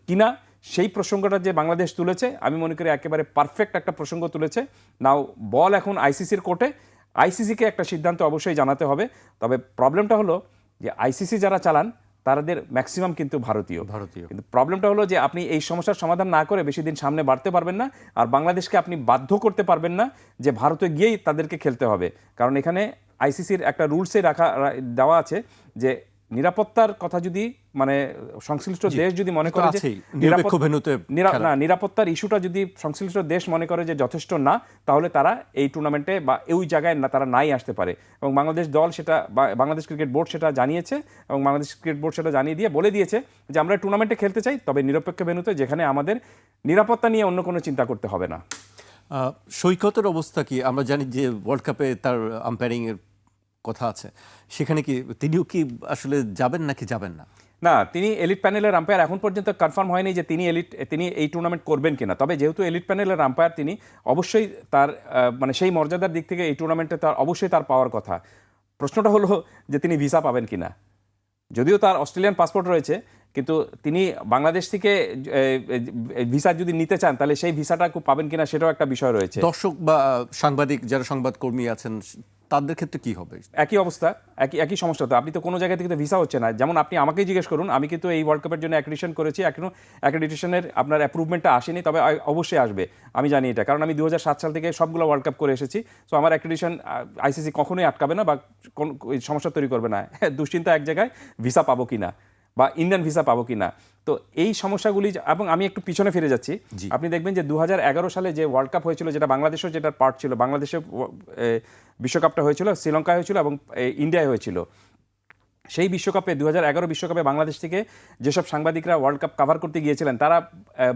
S2: কিনা সেই প্রসঙ্গটা যে বাংলাদেশ তুলেছে, আমি মনে করি একেবারে পারফেক্ট একটা প্রসঙ্গ তুলেছে। নাও বল এখন আইসিসির কোর্টে, আইসিসিকে একটা সিদ্ধান্ত অবশ্যই জানাতে হবে। তবে প্রবলেমটা হলো যে আইসিসি যারা চালান তাদের ম্যাক্সিমাম কিন্তু ভারতীয়। কিন্তু প্রবলেমটা হলো যে আপনি এই সমস্যার সমাধান না করে বেশি দিন সামনে বাড়তে পারবেন না, আর বাংলাদেশকে আপনি বাধ্য করতে পারবেন না যে ভারতে গিয়েই তাদেরকে খেলতে হবে। কারণ এখানে আইসিসির একটা রুলসে দেওয়া আছে যে নিরাপত্তার কথা যদি সংশ্লিষ্ট দেশ যদি মনে করে যে নিরাপত্তার ইস্যুটা যদি সংশ্লিষ্ট দেশ মনে করে যে যথেষ্ট না, তাহলে তারা এই টুর্নামেন্টে বা ওই জায়গায় তারা নাই আসতে পারে। এবং বাংলাদেশ দল সেটা, বাংলাদেশ ক্রিকেট বোর্ড সেটা জানিয়েছে এবং বাংলাদেশ ক্রিকেট বোর্ড সেটা জানিয়ে দিয়ে বলে দিয়েছে যে আমরা টুর্নামেন্টে খেলতে চাই, তবে নিরপেক্ষ ভেন্যুতে, যেখানে আমাদের নিরাপত্তা নিয়ে অন্য কোনো চিন্তা করতে হবে না।
S1: সৈকতের অবস্থা কি? আমরা জানি যে ওয়ার্ল্ড কাপে তার আম্পায়ারিং এর কথা আছে, সেখানে কি তিনিও কি আসলে যাবেন নাকি যাবেন না?
S2: না, তিনি এলিট প্যানেলের আম্পায়ার এখন পর্যন্ত কনফার্ম হয়নি যে তিনি এই টুর্নামেন্ট করবেন কিনা। তবে যেহেতু এলিট প্যানেলের আম্পায়ার, তিনি অবশ্যই তার মানে সেই মর্যাদার দিক থেকে এই টুর্নামেন্টে তার অবশ্যই তার পাওয়ার কথা। প্রশ্নটা হলো যে তিনি ভিসা পাবেন কিনা। যদিও তার অস্ট্রেলিয়ান পাসপোর্ট রয়েছে, কিন্তু তিনি বাংলাদেশ থেকে ভিসা যদি নিতে চান তাহলে সেই ভিসাটা পাবেন কিনা সেটাও একটা বিষয় রয়েছে।
S1: দর্শক বা সাংবাদিক যারা সংবাদকর্মী আছেন তাদের ক্ষেত্রে কি হবে?
S2: একই অবস্থা, একই সমস্যা। তো আপনি তো কোনো জায়গা থেকে তো ভিসা হচ্ছে না। যেমন আপনি আমাকেই জিজ্ঞেস করুন, আমি কিন্তু এই ওয়ার্ল্ড কাপের জন্য অ্যাক্রেডিটেশন করেছি, এখনো অ্যাক্রেডিটেশনের আপনার অ্যাপ্রুভমেন্টটা আসেনি, তবে অবশ্যই আসবে, আমি জানি এটা, কারণ আমি 2007 সাল থেকে সবগুলো ওয়ার্ল্ড কাপ করে এসেছি। সো আমার অ্যাক্রেডিটেশন আইসিসি কখনোই আটকাবে না বা কোন সমস্যা তৈরি করবে না। দুশ্চিন্তা এক জায়গায়, ভিসা পাবো কিনা বা ইন্ডিয়ান ভিসা পাবো কিনা। তো এই সমস্যাগুলি, এবং আমি একটু পিছনে ফিরে যাচ্ছি, আপনি দেখবেন যে 2011 সালে যে ওয়ার্ল্ড কাপ হয়েছিল, যেটা বাংলাদেশের যেটা পার্ট ছিল, বাংলাদেশে বিশ্বকাপটা হয়েছিল, শ্রীলঙ্কায় হয়েছিল এবং ইন্ডিয়ায় হয়েছিল। সেই বিশ্বকাপে 2011 বিশ্বকাপে বাংলাদেশ থেকে যেসব সাংবাদিকরা ওয়ার্ল্ড কাপ কভার করতে গিয়েছিলেন, তারা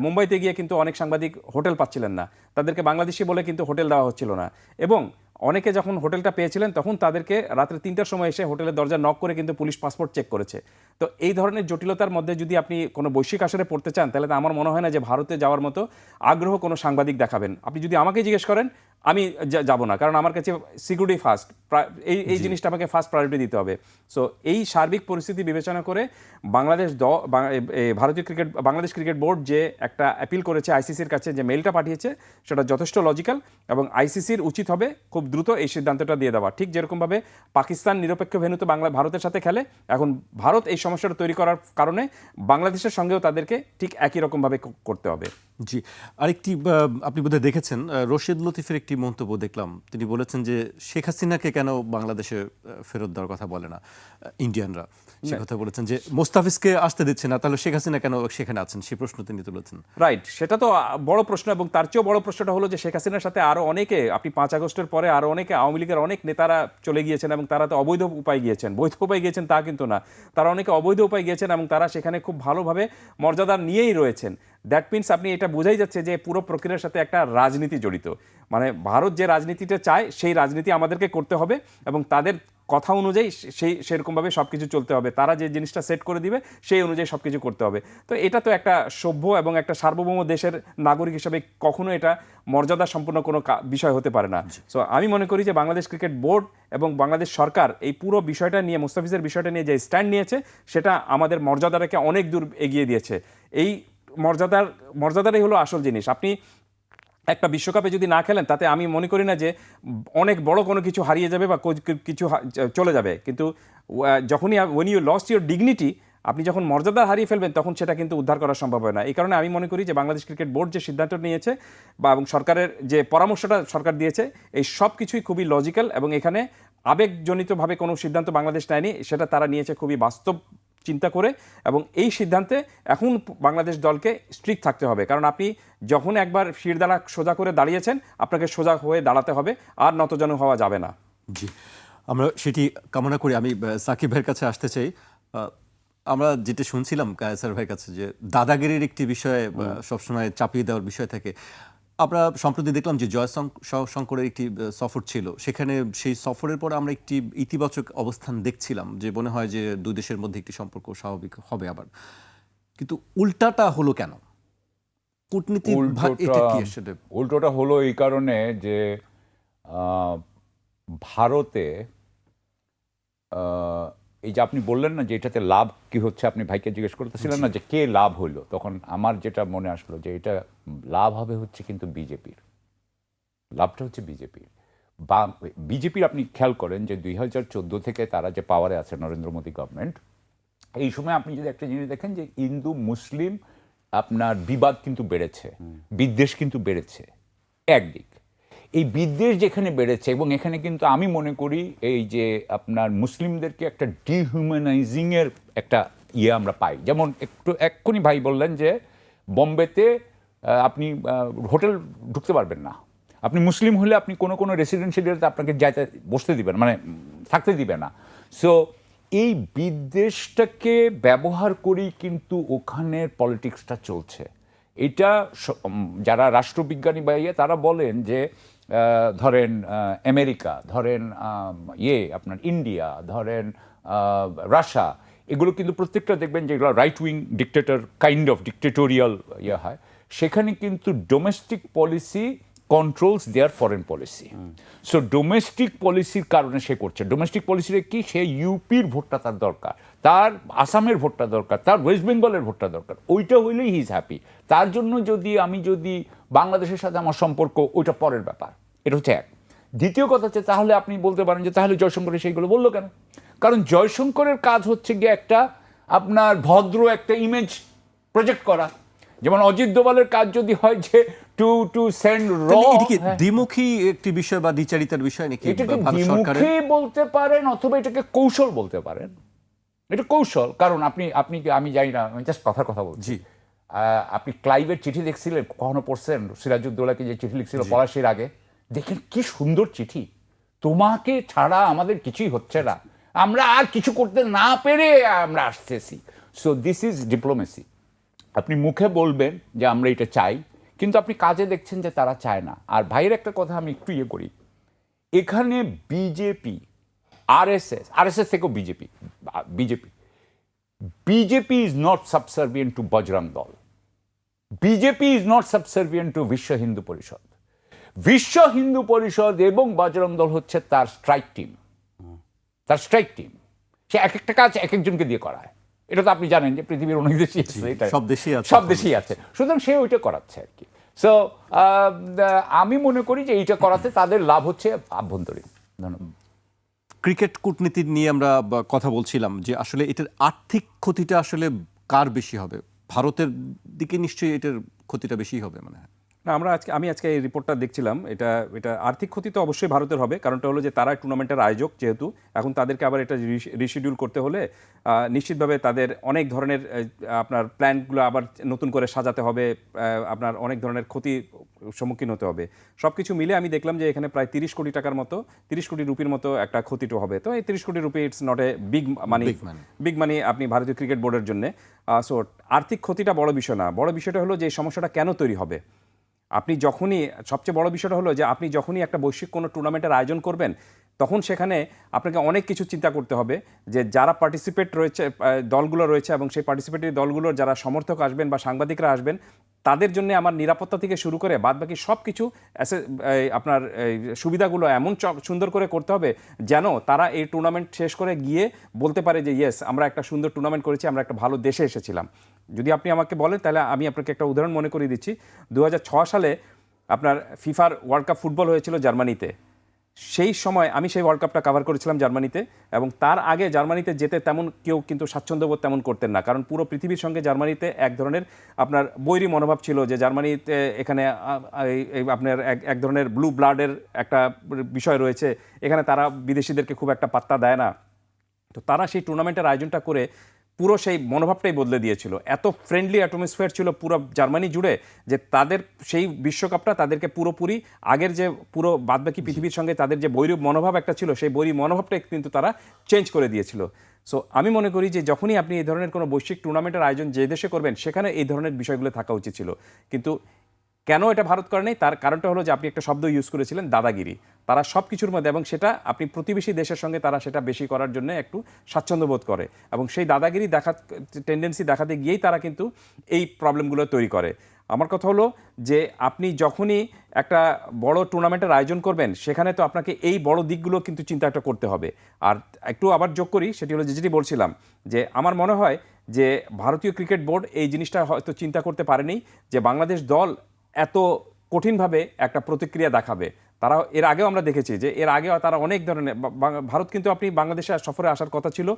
S2: মুম্বাইতে গিয়ে কিন্তু অনেক সাংবাদিক হোটেল পাচ্ছিলেন না, তাদেরকে বাংলাদেশি বলে কিন্তু হোটেল দেওয়া হচ্ছিল না। এবং অনেকে যখন হোটেলটা পেয়েছিলেন তখন তাদেরকে রাত্রে 3টার সময় এসে হোটেলের দরজা নক করে কিন্তু পুলিশ পাসপোর্ট চেক করেছে। তো এই ধরনের জটিলতার মধ্যে যদি আপনি কোনো বৈশ্বিক আসরে পড়তে চান, তাহলে তো আমার মনে হয় না যে ভারতে যাওয়ার মতো আগ্রহ কোনো সাংবাদিক দেখাবেন। আপনি যদি আমাকে জিজ্ঞেস করেন, আমি যাব না, কারণ আমার কাছে সিকিউরিটি ফার্স্ট, এই জিনিসটা আমাকে ফার্স্ট প্রায়োরিটি দিতে হবে। সো এই সার্বিক পরিস্থিতি বিবেচনা করে বাংলাদেশ ক্রিকেট বোর্ড যে একটা অ্যাপিল করেছে আইসিসির কাছে, যে মেইলটা পাঠিয়েছে, সেটা যথেষ্ট লজিক্যাল, এবং আইসিসির উচিত হবে খুব দ্রুত এই সিদ্ধান্তটা দিয়ে দেওয়া। ঠিক যেরকমভাবে পাকিস্তান নিরপেক্ষ ভেন্যুতে ভারতের সাথে খেলে, এখন ভারত এই সমস্যাটা তৈরি করার কারণে বাংলাদেশের সঙ্গেও তাদেরকে ঠিক একই রকমভাবে করতে হবে।
S1: জি, আরেকটি আপনি বোধহয় দেখেছেন, রশিদ লতিফের একটি মন্তব্য দেখলাম। তিনি বলেছেন যে শেখ হাসিনাকে কেন বাংলাদেশে ফেরত দেওয়ার কথা বলে না ইন্ডিয়ানরা, সে কথা বলেছেন যে মোস্তাফিজকে আসতে দিচ্ছে না, তাহলে শেখ হাসিনা কেন সেখানে আছেন, সেই প্রশ্ন তিনি তুলেছেন।
S2: রাইট, সেটা তো বড় প্রশ্ন, এবং তার চেয়েও বড় প্রশ্নটা হলো যে শেখ হাসিনার সাথে আরও অনেকে, আপনি 5 আগস্টের পরে আরও অনেকে আওয়ামী লীগের অনেক নেতারা চলে গিয়েছেন, এবং তারা তো অবৈধ উপায় গিয়েছেন, বৈধ উপায় গিয়েছেন তা কিন্তু না, তারা অনেকে অবৈধ উপায় গিয়েছেন এবং তারা সেখানে খুব ভালোভাবে মর্যাদা নিয়েই রয়েছেন। দ্যাট মিনস আপনি এটা বোঝাই যাচ্ছে যে পুরো প্রক্রিয়ার সাথে একটা রাজনীতি জড়িত। মানে ভারত যে রাজনীতিটা চায় সেই রাজনীতি আমাদেরকে করতে হবে, এবং তাদের কথা অনুযায়ী সেরকমভাবে সব কিছু চলতে হবে। তারা যে জিনিসটা সেট করে দিবে সেই অনুযায়ী সব কিছু করতে হবে। তো এটা তো একটা সভ্য এবং একটা সার্বভৌম দেশের নাগরিক হিসেবে কখনো এটা মর্যাদা সম্পন্ন কোনো বিষয় হতে পারে না। সো আমি মনে করি যে বাংলাদেশ ক্রিকেট বোর্ড এবং বাংলাদেশ সরকার এই পুরো বিষয়টা নিয়ে, মুস্তাফিজের বিষয়টা নিয়ে যে স্ট্যান্ড নিয়েছে, সেটা আমাদের মর্যাদাটাকে অনেক দূর এগিয়ে দিয়েছে। এই মর্যাদাটাই হলো আসল জিনিস। আপনি একটা বিশ্বকাপে যদি না খেলেন, তাতে আমি মনে করি না যে অনেক বড় কোনো কিছু হারিয়ে যাবে বা কিছু চলে যাবে, কিন্তু যখনই when you lost your dignity, আপনি যখন মর্যাদা হারিয়ে ফেলবেন, তখন সেটা কিন্তু উদ্ধার করা সম্ভব হয় না। এই কারণে আমি মনে করি যে বাংলাদেশ ক্রিকেট বোর্ড যে সিদ্ধান্ত নিয়েছে এবং সরকারের যে পরামর্শটা সরকার দিয়েছে, এই সব কিছুই খুবই লজিক্যাল, এবং এখানে আবেগজনিতভাবে কোনো সিদ্ধান্ত বাংলাদেশ নেয়নি, সেটা তারা নিয়েছে খুবই বাস্তব চিন্তা করে। এবং এই সিদ্ধান্তে এখন বাংলাদেশ দলকে স্ট্রিক্ট থাকতে হবে, কারণ আপনি যখন একবার শিরদাঁড়া সোজা করে দাঁড়িয়েছেন, আপনাকে সোজা হয়ে দাঁড়াতে হবে, আর নতজানু হওয়া যাবে না।
S1: জি, আমরা সেটি কামনা করি। আমি সাকিব ভাইয়ের কাছে আসতে চাই। আমরা যেটা শুনছিলাম কায়েসার ভাইয়ের কাছে, যে দাদাগিরির একটি বিষয়ে সবসময় চাপিয়ে দেওয়ার বিষয় থাকে। আমরা সম্প্রতি দেখলাম যে জয়শঙ্করের একটি সফর ছিল, সেখানে সেই সফরের পর আমরা একটি ইতিবাচক অবস্থান দেখছিলাম, যে মনে হয় যে দুই দেশের মধ্যে একটি সম্পর্ক স্বাভাবিক হবে আবার। কিন্তু উল্টাটা হলো কেন? কূটনীতি এটা কি আসলে?
S3: উল্টোটা হলো এই কারণে যে ভারতে এই যে আপনি বললেন না যে এটাতে লাভ কি হচ্ছে, আপনি ভাইকে জিজ্ঞেস করতেছিলেন না যে কে লাভ হইলো, তখন আমার যেটা মনে আসলো যে এটা লাভ হবে হচ্ছে কিন্তু বিজেপির, লাভটা হচ্ছে বিজেপির। বা বিজেপির আপনি খেয়াল করেন যে 2014 থেকে তারা যে পাওয়ারে আছে, নরেন্দ্র মোদী গভর্নমেন্ট, এই সময় আপনি যদি একটা জিনিস দেখেন যে হিন্দু মুসলিম আপনার বিবাদ কিন্তু বেড়েছে, বিদ্বেষ কিন্তু বেড়েছে একদিক। এই বিদ্বেষ যেখানে বেড়েছে, এবং এখানে কিন্তু আমি মনে করি এই যে আপনার মুসলিমদেরকে একটা ডিহিউম্যানাইজিংয়ের একটা আমরা পাই। যেমন এক্ষুনি ভাই বললেন যে বোম্বেতে আপনি হোটেল ঢুকতে পারবেন না, আপনি মুসলিম হলে আপনি কোনো রেসিডেন্সিয়াল এরিয়াতে আপনাকে যাইতে বসতে দিবেন, মানে থাকতে দিবে না। সো এই বিদ্বেষটাকে ব্যবহার করেই কিন্তু ওখানের পলিটিক্সটা চলছে। এটা যারা রাষ্ট্রবিজ্ঞানী বা তারা বলেন যে ধরেন আমেরিকা, ধরেন আপনার ইন্ডিয়া, ধরেন রাশিয়া, এগুলো কিন্তু প্রত্যেকটা দেখবেন যেগুলো right wing dictator kind of dictatorial ইয়ে হয়, সেখানে কিন্তু ডোমেস্টিক পলিসি কন্ট্রোলস দেয়ার ফরেন পলিসি। সো ডোমেস্টিক পলিসির কারণে সে করছে। ডোমেস্টিক পলিসিতে কি, সে ইউপির ভোটটা তার দরকার, তার আসামের ভোটটা দরকার, তার ওয়েস্ট বেঙ্গলের ভোটটা দরকার, ওইটা হইলেই হি ইজ হ্যাপি। তার জন্য আমি যদি বাংলাদেশের সাথে আমার সম্পর্ক, ওইটা পরের ব্যাপার। এটা হচ্ছে এক। দ্বিতীয় কথা হচ্ছে, তাহলে আপনি বলতে পারেন যে তাহলে জয়শঙ্করের সেইগুলো বললো কেন? কারণ জয়শঙ্করের কাজ হচ্ছে গিয়ে একটা আপনার ভদ্র একটা ইমেজ প্রজেক্ট করা। যেমন অজিত দোভালের কাজ যদি হয় যে টু সেন্ড র,
S1: এটা কি দ্বিমুখী একটি বিষয় বা দ্বিচারিতার বিষয় নাকি
S3: এটাকে
S1: ভারত সরকারের?
S3: দ্বিমুখী বলতে পারেন অথবা এটাকে কৌশল বলতে পারেন। এটা কৌশল, কারণ আমি জানি না, আমি জাস্ট কথা বলছি।
S1: জি।
S3: আপনি ক্লাইভের চিঠি দেখছিলেন, কখনো পড়ছেন? সিরাজউদ্দৌলাকে যে চিঠি লিখছিল পলাশির আগে, দেখেন কি সুন্দর চিঠি। তোমাকে ছাড়া আমাদের কিছুই হচ্ছে না, আমরা আর কিছু করতে না পেরে আমরা আসতেছি। So this is diplomacy. আপনি মুখে বলবেন যে আমরা এটা চাই, কিন্তু আপনি কাজে দেখছেন যে তারা চায় না। আর ভাইয়ের একটা কথা আমি একটু ইয়ে করি, এখানে বিজেপি, আরএসএস থেকেও BJP is not subservient to Bajrang Dal, BJP is not subservient to বিশ্ব হিন্দু পরিষদ। বিশ্ব হিন্দু পরিষদ এবং বজরং দল হচ্ছে তার স্ট্রাইক টিম। সে এক একটা কাজ এক একজনকে দিয়ে করায়। এটা তো আপনি জানেন যে পৃথিবীর অনেক দেশই আছে, এটা সব দেশেই আছে। সুতরাং সে ওইটা করাচ্ছে আর কি। সো আমি মনে করি যে এইটা করাতে তাদের লাভ হচ্ছে আভ্যন্তরীণ। ধন্যবাদ।
S1: ক্রিকেট কূটনীতি নিয়ে আমরা কথা বলছিলাম যে আসলে এটার আর্থিক ক্ষতিটা আসলে কার বেশি হবে? ভারতের দিকে নিশ্চয়ই এটার ক্ষতিটা বেশি হবে মনে হয়।
S2: না, আমি আজকে এই রিপোর্টটা দেখছিলাম। এটা আর্থিক ক্ষতি তো অবশ্যই ভারতের হবে, কারণটা হলো যে তারা টুর্নামেন্টের আয়োজক, যেহেতু এখন তাদেরকে আবার এটা রিশিডিউল করতে হলে নিশ্চিতভাবে তাদের অনেক ধরনের আপনার প্ল্যানগুলো আবার নতুন করে সাজাতে হবে, আপনার অনেক ধরনের ক্ষতির সম্মুখীন হতে হবে। সব কিছু মিলে আমি দেখলাম যে এখানে প্রায় 30 কোটি টাকার মতো, 30 কোটি রুপির মতো একটা ক্ষতিটা হবে। তো এই 30 কোটি rupee it's not a big মানি আপনি ভারতীয় ক্রিকেট বোর্ডের জন্য। সো আর্থিক ক্ষতিটা বড় বিষয় না, বড় বিষয়টা হলো যে এই সমস্যাটা কেন তৈরি হবে। আপনি যখনই, সবচেয়ে বড় বিষয়টা হলো যে আপনি যখনই একটা বৈশ্বিক কোনো টুর্নামেন্টের আয়োজন করবেন, তখন সেখানে আপনাকে অনেক কিছু চিন্তা করতে হবে যে যারা পার্টিসিপেট রয়েছে, দলগুলো রয়েছে, এবং সেই পার্টিসিপেটরি দলগুলোর যারা সমর্থক আসবেন বা সাংবাদিকরা আসবেন, তাদের জন্য আমার নিরাপত্তা থেকে শুরু করে বাদবাকি সব কিছু আপনার সুবিধাগুলো এমন সুন্দর করে করতে হবে যেন তারা এই টুর্নামেন্ট শেষ করে গিয়ে বলতে পারে যে ইয়েস, আমরা একটা সুন্দর টুর্নামেন্ট করেছি, আমরা একটা ভালো দেশে এসেছিলাম। যদি আপনি আমাকে বলেন, তাহলে আমি আপনাকে একটা উদাহরণ মনে করিয়ে দিচ্ছি। 2006 সালে আপনার ফিফার ওয়ার্ল্ড কাপ ফুটবল হয়েছিল জার্মানিতে। সেই সময় আমি সেই ওয়ার্ল্ড কাপটা কভার করেছিলাম জার্মানিতে, এবং তার আগে জার্মানিতে যেতে তেমন কেউ কিন্তু স্বাচ্ছন্দ্যবোধ তেমন করতেন না, কারণ পুরো পৃথিবীর সঙ্গে জার্মানিতে এক ধরনের আপনার বৈরী মনোভাব ছিল যে জার্মানিতে এখানে আপনার এক ধরনের ব্লু ব্লাডের একটা বিষয় রয়েছে, এখানে তারা বিদেশিদেরকে খুব একটা পাত্তা দেয় না। তো তারা সেই টুর্নামেন্টের আয়োজনটা করে পুরো সেই মনোভাবটাই বদলে দিয়েছিল। এত ফ্রেন্ডলি অ্যাটমসফিয়ার ছিল পুরো জার্মানি জুড়ে যে তাদের সেই বিশ্বকাপটা তাদেরকে পুরোপুরি আগের যে পুরো বাদবাকি পৃথিবীর সঙ্গে তাদের যে বৈরী মনোভাব একটা ছিল, সেই বৈরী মনোভাবটাই কিন্তু তারা চেঞ্জ করে দিয়েছিল। সো আমি মনে করি যে যখনই আপনি এই ধরনের কোনো বৈশ্বিক টুর্নামেন্টের আয়োজন যে দেশে করবেন, সেখানে এই ধরনের বিষয়গুলো থাকা উচিত ছিল। কিন্তু কেন এটা ভারত করে নেই, তার কারণটা হলো যে আপনি একটা শব্দ ইউজ করেছিলেন, দাদাগিরি। তারা সব কিছুর মধ্যে, এবং সেটা আপনি প্রতিবেশী দেশের সঙ্গে তারা সেটা বেশি করার জন্য একটু স্বাচ্ছন্দ্য বোধ করে, এবং সেই দাদাগিরি টেন্ডেন্সি দেখাতে গিয়েই তারা কিন্তু এই প্রবলেমগুলো তৈরি করে। আমার কথা হলো যে আপনি যখনই একটা বড় টুর্নামেন্টের আয়োজন করবেন, সেখানে তো আপনাকে এই বড় দিকগুলো কিন্তু চিন্তাটা করতে হবে। আর একটু আবার যোগ করি, সেটি হলো যেটি বলছিলাম, যে আমার মনে হয় যে ভারতীয় ক্রিকেট বোর্ড এই জিনিসটা হয়তো চিন্তা করতে পারেনি যে বাংলাদেশ দল এত কঠিনভাবে একটা প্রতিক্রিয়া দেখাবে। তারা এর আগেও আমরা দেখেছি যে এর আগেও তারা অনেক ধরনের, ভারত কিন্তু আপনি বাংলাদেশে সফরে আসার কথা ছিল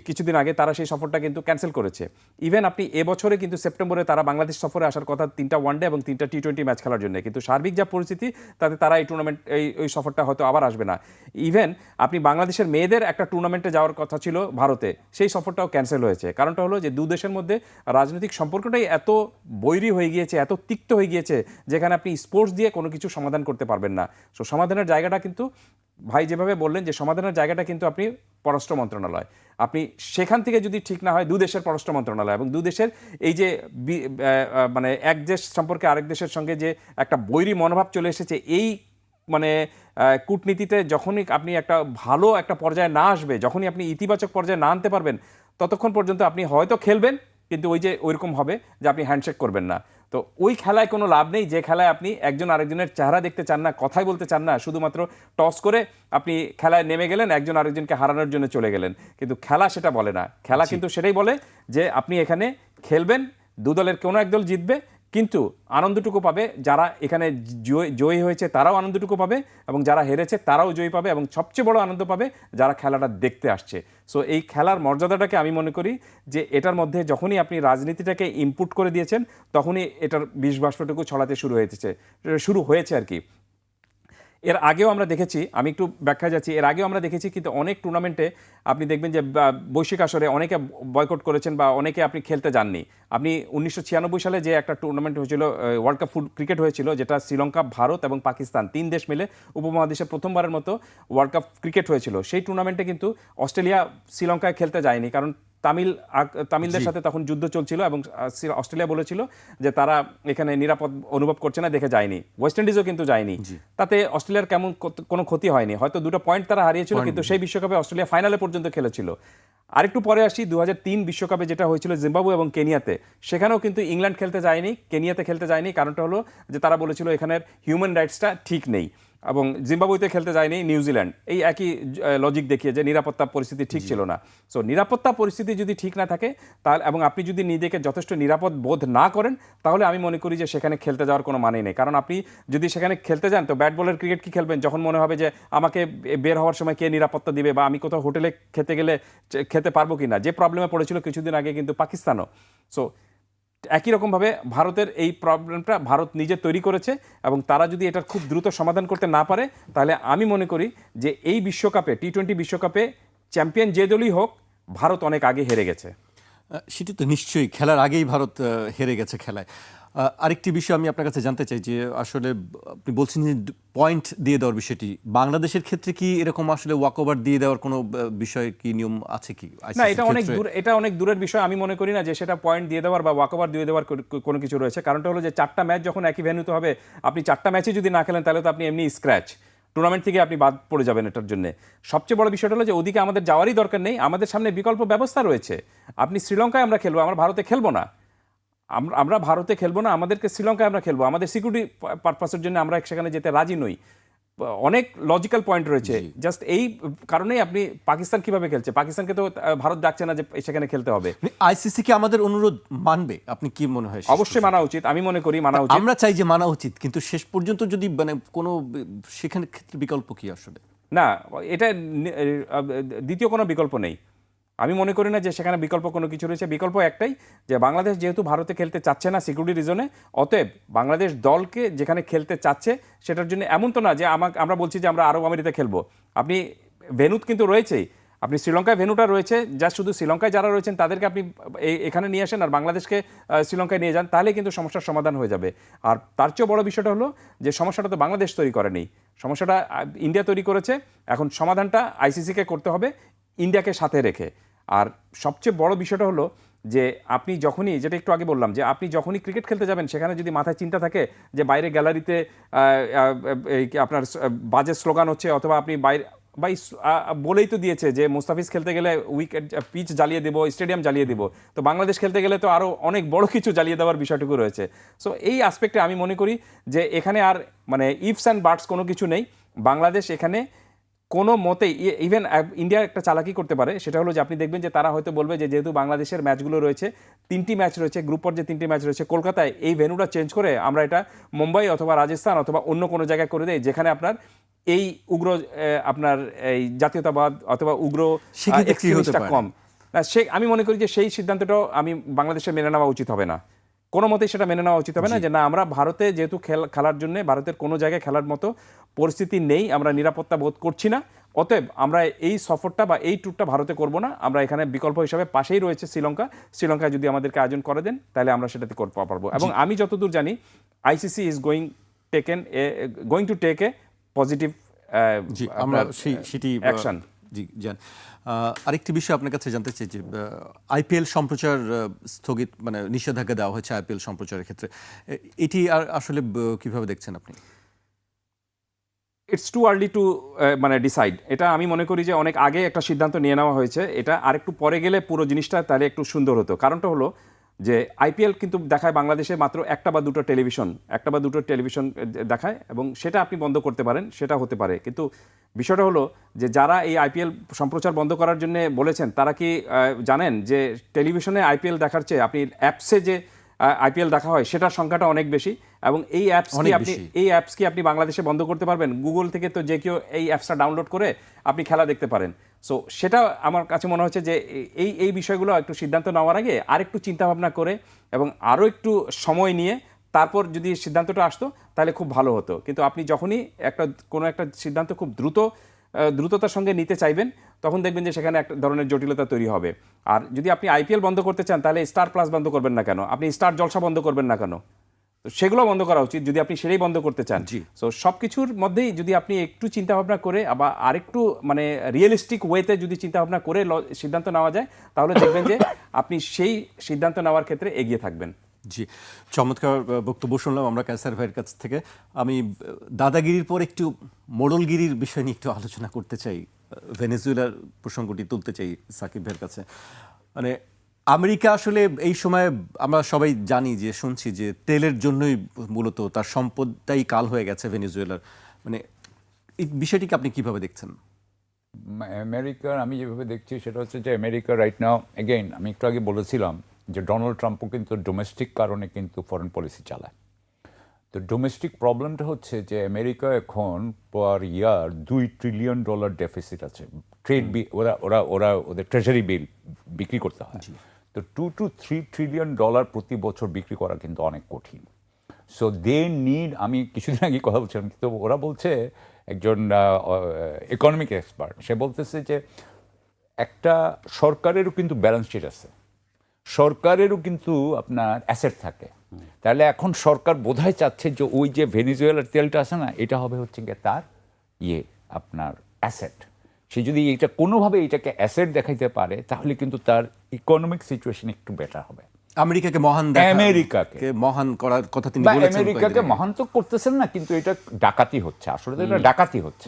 S2: কিছুদিন আগে, তারা সেই সফরটা কিন্তু ক্যান্সেল করেছে। ইভেন আপনি এবছরে কিন্তু সেপ্টেম্বরে তারা বাংলাদেশ সফরে আসার কথা 3টা ওয়ানডে এবং 3টা টি20 ম্যাচ খেলার জন্য, কিন্তু সার্বিক যা পরিস্থিতি তাতে তারা এই টুর্নামেন্ট এই সফরটা হয়তো আবার আসবে না। ইভেন আপনি বাংলাদেশের মেয়েদের একটা টুর্নামেন্টে যাওয়ার কথা ছিল ভারতে, সেই সফরটাও ক্যান্সেল হয়েছে। কারণটা হলো যে দু দেশের মধ্যে রাজনৈতিক সম্পর্কটাই এত বৈরী হয়ে গিয়েছে, এত তিক্ত হয়ে গিয়েছে, যেখানে আপনি স্পোর্টস দিয়ে কোনো কিছু সমাধান করতে পারবেন না। সো সমাধানের জায়গাটা কিন্তু ভাই যেভাবে বললেন যে সমাধানের জায়গাটা কিন্তু আপনি পররাষ্ট্র মন্ত্রণালয়, আপনি সেখান থেকে যদি ঠিক না হয় দু দেশের পররাষ্ট্র মন্ত্রণালয়, এবং দু দেশের এই যে মানে এক দেশ সম্পর্কে আরেক দেশের সঙ্গে যে একটা বৈরী মনোভাব চলে এসেছে, এই মানে কূটনীতিতে যখনই আপনি একটা ভালো একটা পর্যায়ে না আসবে, যখনই আপনি ইতিবাচক পর্যায়ে না আনতে পারবেন, ততক্ষণ পর্যন্ত আপনি হয়তো খেলবেন, কিন্তু ওই যে ওইরকম হবে যে আপনি হ্যান্ডশেক করবেন না। তো ওই খেলায় কোনো লাভ নেই যে খেলায় আপনি একজন আরেকজনের চেহারা দেখতে চান না, কথাই বলতে চান না, শুধুমাত্র টস করে আপনি খেলায় নেমে গেলেন, একজন আরেকজনকে হারানোর জন্য চলে গেলেন। কিন্তু খেলা সেটা বলে না, খেলা কিন্তু সেটাই বলে যে আপনি এখানে খেলবেন, দু দলের কোনো এক দল জিতবে, কিন্তু আনন্দটুকু পাবে যারা এখানে জয়ী হয়েছে তারাও আনন্দটুকু পাবে, এবং যারা হেরেছে তারাও জয়ী পাবে, এবং সবচেয়ে বড় আনন্দ পাবে যারা খেলাটা দেখতে আসছে। সো এই খেলার মর্যাদাটাকে আমি মনে করি যে এটার মধ্যে যখনই আপনি রাজনীতিটাকে ইনপুট করে দিয়েছেন, তখনই এটার বিষ বাষ্পটুকু ছড়াতে শুরু হয়েছে আর কি। এর আগেও আমরা দেখেছি, আমি একটু ব্যাখ্যা যাচ্ছি, এর আগেও আমরা দেখেছি কিন্তু অনেক টুর্নামেন্টে আপনি দেখবেন যে বৈশ্বিক আসরে অনেকে বয়কট করেছেন বা অনেকে আপনি খেলতে যাননি। আপনি 1996 সালে যে একটা টুর্নামেন্ট হয়েছিল, ওয়ার্ল্ড কাপ ক্রিকেট হয়েছিল, যেটা শ্রীলঙ্কা, ভারত এবং পাকিস্তান 3 দেশ মিলে উপমহাদেশে প্রথমবারের মতো ওয়ার্ল্ড কাপ ক্রিকেট হয়েছিল। সেই টুর্নামেন্টে কিন্তু অস্ট্রেলিয়া শ্রীলঙ্কায় খেলতে যায়নি, কারণ তামিলদের সাথে তখন যুদ্ধ চলছিল, এবং অস্ট্রেলিয়া বলেছিল যে তারা এখানে নিরাপদ অনুভব করছে না, দেখে যায়নি। ওয়েস্ট ইন্ডিজও কিন্তু যায়নি। তাতে অস্ট্রেলিয়ার কেমন কোনো ক্ষতি হয়নি, হয়তো 2টা পয়েন্ট তারা হারিয়েছিল, কিন্তু সেই বিশ্বকাপে অস্ট্রেলিয়া ফাইনালে পর্যন্ত খেলেছিল। আরেকটু পরে আসি 2003 বিশ্বকাপে, যেটা হয়েছিল জিম্বাবুয়ে এবং কেনিয়াতে। সেখানেও কিন্তু ইংল্যান্ড খেলতে যায়নি, কেনিয়াতে খেলতে যায়নি। কারণটা হলো যে তারা বলেছিল এখানের হিউম্যান রাইটসটা ঠিক নেই, এবং জিম্বাবুয়েতে খেলতে যায়নি নিউজিল্যান্ড, এই একই লজিক দেখিয়ে যে নিরাপত্তা পরিস্থিতি ঠিক ছিল না। সো নিরাপত্তা পরিস্থিতি যদি ঠিক না থাকে তাহলে, এবং আপনি যদি নিজেকে যথেষ্ট নিরাপদ বোধ না করেন, তাহলে আমি মনে করি যে সেখানে খেলতে যাওয়ার কোনো মানে নেই। কারণ আপনি যদি সেখানে খেলতে যান, তো ব্যাট বলের ক্রিকেট কি খেলবেন যখন মনে হবে যে আমাকে বের হওয়ার সময় কে নিরাপত্তা দিবে, বা আমি কোথাও হোটেলে খেতে গেলে খেতে পারবো কি না, যে প্রবলেমে পড়েছিল কিছুদিন আগে কিন্তু পাকিস্তানও। সো একই রকমভাবে ভারতের এই প্রবলেমটা ভারত নিজে তৈরি করেছে, এবং তারা যদি এটার খুব দ্রুত সমাধান করতে না পারে, তাহলে আমি মনে করি যে এই বিশ্বকাপে, টি-20 বিশ্বকাপে চ্যাম্পিয়ন যে দলই হোক, ভারত অনেক আগে হেরে গেছে।
S1: সেটি তো নিশ্চয়ই, খেলার আগেই ভারত হেরে গেছে খেলায়। আরেকটি বিষয় আমি আপনার কাছে জানতে চাই যে আসলে আপনি বলছেন যে পয়েন্ট দিয়ে দেওয়ার বিষয়টি, বাংলাদেশের ক্ষেত্রে কি এরকম আসলে ওয়াকওভার দিয়ে দেওয়ার কোনো বিষয় কি নিয়ম আছে কি?
S2: না, এটা অনেক দূরের বিষয়। আমি মনে করি না যে সেটা পয়েন্ট দিয়ে দেওয়ার বা ওয়াকওভার দিয়ে দেওয়ার কোনো কিছু রয়েছে। কারণটা হলো যে 4টা ম্যাচ যখন একই ভেন্যুতে হবে, আপনি 4টা ম্যাচে যদি না খেলেন, তাহলে তো আপনি এমনি স্ক্র্যাচ, টুর্নামেন্ট থেকে আপনি বাদ পড়ে যাবেন এটার জন্য। সবচেয়ে বড় বিষয়টা হলো যে ওদিকে আমাদের যাওয়ারই দরকার নেই, আমাদের সামনে বিকল্প ব্যবস্থা রয়েছে। আপনি শ্রীলঙ্কায় আমরা খেলবো, আমরা ভারতে খেলবো না। আমরা ভারতে খেলবো না, আমাদেরকে শ্রীলঙ্কায় আমরা খেলবো। আমাদের সিকিউরিটি পারপাসের জন্য আমরা সেখানে যেতে রাজি নই। অনেক লজিক্যাল পয়েন্ট রয়েছে। জাস্ট এই কারণেই আপনি পাকিস্তান কিভাবে খেলছে, পাকিস্তানকে তো ভারত ডাকছে না যে সেখানে খেলতে হবে।
S1: আইসিসি কি আমাদের অনুরোধ মানবে? আপনি কি মনে হয়?
S2: অবশ্যই মানা উচিত, আমি মনে করি মানা উচিত।
S1: আমরা চাই যে মানা উচিত, কিন্তু শেষ পর্যন্ত যদি মানে কোনো সেখানে ক্ষেত্রে বিকল্প কি আসলে?
S2: না, এটা দ্বিতীয় কোনো বিকল্প নেই। আমি মনে করি না যে সেখানে বিকল্প কোনো কিছু রয়েছে। বিকল্প একটাই, যে বাংলাদেশ যেহেতু ভারতে খেলতে চাচ্ছে না সিকিউরিটি রিজনে, অতএব বাংলাদেশ দলকে যেখানে খেলতে চাচ্ছে সেটার জন্য, এমন তো না যে আমরা বলছি যে আমরা আরব আমিরাতে খেলবো। আপনি ভেন্যু কিন্তু রয়েছেই, আপনি শ্রীলঙ্কায় ভেন্যুটা রয়েছে, যা শুধু শ্রীলঙ্কায় যারা রয়েছেন তাদেরকে আপনি এখানে নিয়ে আসেন, আর বাংলাদেশকে শ্রীলঙ্কায় নিয়ে যান, তাহলে কিন্তু সমস্যার সমাধান হয়ে যাবে। আর তার চেয়েও বড় বিষয়টা হলো যে সমস্যাটা তো বাংলাদেশ তৈরি করেনি, সমস্যাটা ইন্ডিয়া তৈরি করেছে। এখন সমাধানটা আইসিসিকে করতে হবে, ইন্ডিয়াকে সাথে রেখে। আর সবচেয়ে বড় বিষয়টা হলো যে আপনি যখনই, যেটা একটু আগে বললাম, যে আপনি যখনই ক্রিকেট খেলতে যাবেন, সেখানে যদি মাথায় চিন্তা থাকে যে বাইরে গ্যালারিতে আপনার বাজে স্লোগান হচ্ছে, অথবা আপনি বাইরে বলেই তো দিয়েছে যে মুস্তাফিজ খেলতে গেলে উইকেট পিচ জ্বালিয়ে দেবো, স্টেডিয়াম জ্বালিয়ে দেবো, তো বাংলাদেশ খেলতে গেলে তো আরও অনেক বড় কিছু জ্বালিয়ে দেওয়ার বিষয়টুকু রয়েছে। সো এই আসপেক্টে আমি মনে করি যে এখানে আর মানে ইফস অ্যান্ড বাটস কোনো কিছু নেই। বাংলাদেশ এখানে কোনো মতেই, ইভেন ইন্ডিয়া একটা চালাকি করতে পারে, সেটা হলো যে আপনি দেখবেন যে তারা হয়তো বলবে যে যেহেতু বাংলাদেশের ম্যাচগুলো রয়েছে, 3টি ম্যাচ রয়েছে, গ্রুপ পর্যায়ে 3টি ম্যাচ রয়েছে কলকাতায়, এই ভেন্যুটা চেঞ্জ করে আমরা এটা মুম্বাই অথবা রাজস্থান অথবা অন্য কোনো জায়গায় করে দেয়, যেখানে আপনার এই উগ্র আপনার এই জাতীয়তাবাদ অথবা উগ্র এক্সট্রিমিস্টটা কম। আমি মনে করি যে সেই সিদ্ধান্তটাও আমি বাংলাদেশের মেনে নেওয়া উচিত হবে না, কোনো মতেই সেটা মেনে নেওয়া উচিত হবে না, যে না আমরা ভারতে যেহেতু খেলার জন্য ভারতের কোনো জায়গায় খেলার মতো পরিস্থিতি নেই, আমরা নিরাপত্তা বোধ করছি না, অতএব আমরা এই সফরটা বা এই ট্যুরটা ভারতে করব না। আমরা এখানে বিকল্প হিসাবে পাশেই রয়েছে শ্রীলঙ্কায় যদি আমাদেরকে আয়োজন করে দেন, তাহলে আমরা সেটাতে করতে পারবো। এবং আমি যতদূর জানি ICC is going to take a positive action.
S1: জি জান, আরেকটি বিষয় আপনার কাছে জানতে চাই যে আইপিএল সম্প্রচার স্থগিত, মানে নিষেধাজ্ঞা দেওয়া হয়েছে আইপিএল সম্প্রচারের ক্ষেত্রে, এটি আর আসলে কিভাবে দেখছেন আপনি?
S2: ইটস টু আর্লি টু মানে ডিসাইড। এটা আমি মনে করি যে অনেক আগে একটা সিদ্ধান্ত নিয়ে নেওয়া হয়েছে, এটা আরেকটু পরে গেলে পুরো জিনিসটা তাহলে একটু সুন্দর হতো। কারণটা হলো যে আইপিএল কিন্তু দেখায় বাংলাদেশে মাত্র একটা বা দুটো টেলিভিশন দেখায়, এবং সেটা আপনি বন্ধ করতে পারেন, সেটা হতে পারে। কিন্তু বিষয়টা হলো যে যারা এই আইপিএল সম্প্রচার বন্ধ করার জন্য বলেছেন, তারা কি জানেন যে টেলিভিশনে আইপিএল দেখার চেয়ে আপনি অ্যাপসে যে আইপিএল দেখা হয় সেটার সংখ্যাটা অনেক বেশি, এবং এই অ্যাপস কি আপনি বাংলাদেশে বন্ধ করতে পারবেন? গুগল থেকে তো যে কেউ এই অ্যাপসটা ডাউনলোড করে আপনি খেলা দেখতে পারেন। সো সেটা আমার কাছে মনে হচ্ছে যে এই বিষয়গুলো একটু সিদ্ধান্ত নেওয়ার আগে আরেকটু চিন্তাভাবনা করে এবং আরও একটু সময় নিয়ে তারপর যদি সিদ্ধান্তটা আসতো তাহলে খুব ভালো হতো। কিন্তু আপনি যখনই কোনো একটা সিদ্ধান্ত খুব দ্রুততার সঙ্গে নিতে চাইবেন, তখন দেখবেন যে সেখানে এক ধরনের জটিলতা তৈরি হবে। আর যদি আপনি আইপিএল বন্ধ করতে চান, তাহলে স্টার প্লাস বন্ধ করবেন না কেন? আপনি স্টার জলসা বন্ধ করবেন না কেন? তো সেগুলো বন্ধ করা উচিত যদি আপনি সেটাই বন্ধ করতে চান। সো সব কিছুর মধ্যেই যদি আপনি একটু চিন্তাভাবনা করে আবার আরেকটু মানে রিয়েলিস্টিক ওয়েতে যদি চিন্তাভাবনা করে সিদ্ধান্ত নেওয়া যায়, তাহলে দেখবেন যে আপনি সেই সিদ্ধান্ত নেওয়ার ক্ষেত্রে এগিয়ে থাকবেন।
S1: জি, চমৎকার বক্তব্য শুনলাম আমরা কায়সার ভাইয়ের কাছ থেকে। আমি দাদাগিরির পর একটু মোড়লগিরির বিষয় নিয়ে একটু আলোচনা করতে চাই, ভেনেজুয়েলার প্রসঙ্গটি তুলতে চাই সাকিব ভাইয়ের কাছে। মানে আমেরিকা আসলে এই সময় আমরা সবাই জানি যে শুনছি যে তেলের জন্যই মূলত তার সম্পদটাই কাল হয়ে গেছে ভেনেজুয়েলার। মানে এই বিষয়টিকে আপনি কিভাবে দেখছেন?
S3: আমেরিকার আমি যেভাবে দেখছি সেটা হচ্ছে যে আমেরিকা রাইট নাও, এগেইন আমি একটু আগে বলেছিলাম যে ডোনাল্ড ট্রাম্পও কিন্তু ডোমেস্টিক কারণে কিন্তু ফরেন পলিসি চালায়। তো ডোমেস্টিক প্রবলেমটা হচ্ছে যে আমেরিকা এখন পার ইয়ার $2 ট্রিলিয়ন ডেফিসিট আছে। ট্রেড বিল ওরা ওদের ট্রেজারি বিল বিক্রি করতে হয়। তো $2 to $3 ট্রিলিয়ন প্রতি বছর বিক্রি করা কিন্তু অনেক কঠিন। সো দে নিড, আমি কিছুদিন আগে কথা বলছিলাম, কিন্তু ওরা বলছে, একজন ইকোনমিক এক্সপার্ট সে বলতেছে যে একটা সরকারেরও কিন্তু ব্যালেন্স শিট আছে, সরকারেরও কিন্তু আপনার অ্যাসেট থাকে। তাহলে এখন সরকার বোধহয় চাচ্ছে যে ওই যে ভেনেজুয়েলার তেলটা আছে না, এটা হবে হচ্ছে গিয়ে তার আপনার অ্যাসেট। সে যদি এটা কোনোভাবে এটাকে অ্যাসেট দেখাইতে পারে, তাহলে কিন্তু তার ইকোনমিক সিচুয়েশন একটু বেটার হবে।
S1: আমেরিকাকে মহান করার কথা তিনি বলেছেন।
S3: আমেরিকাকে মহান তো করতেছেন না, কিন্তু এটা ডাকাতি হচ্ছে, আসলে তো এটা ডাকাতি হচ্ছে।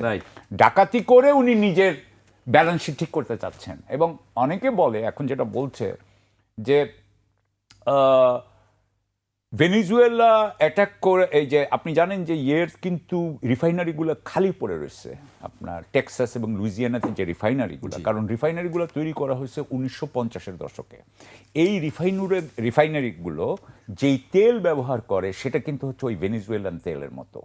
S3: ডাকাতি করে উনি নিজের ব্যালেন্স শিট ঠিক করতে চাচ্ছেন। এবং অনেকে বলে, এখন যেটা বলছে যে ভেনেজুয়েলা অ্যাটাক করে, এই যে আপনি জানেন যে কিন্তু রিফাইনারিগুলো খালি পড়ে রয়েছে আপনার টেক্সাস এবং লুইজিয়ানাতে যে রিফাইনারিগুলো, কারণ রিফাইনারিগুলো তৈরি করা হয়েছে 1950-এর দশকে। এই রিফাইনারিগুলো যেই তেল ব্যবহার করে সেটা কিন্তু হচ্ছে ওই ভেনেজুয়েলান তেলের মতো।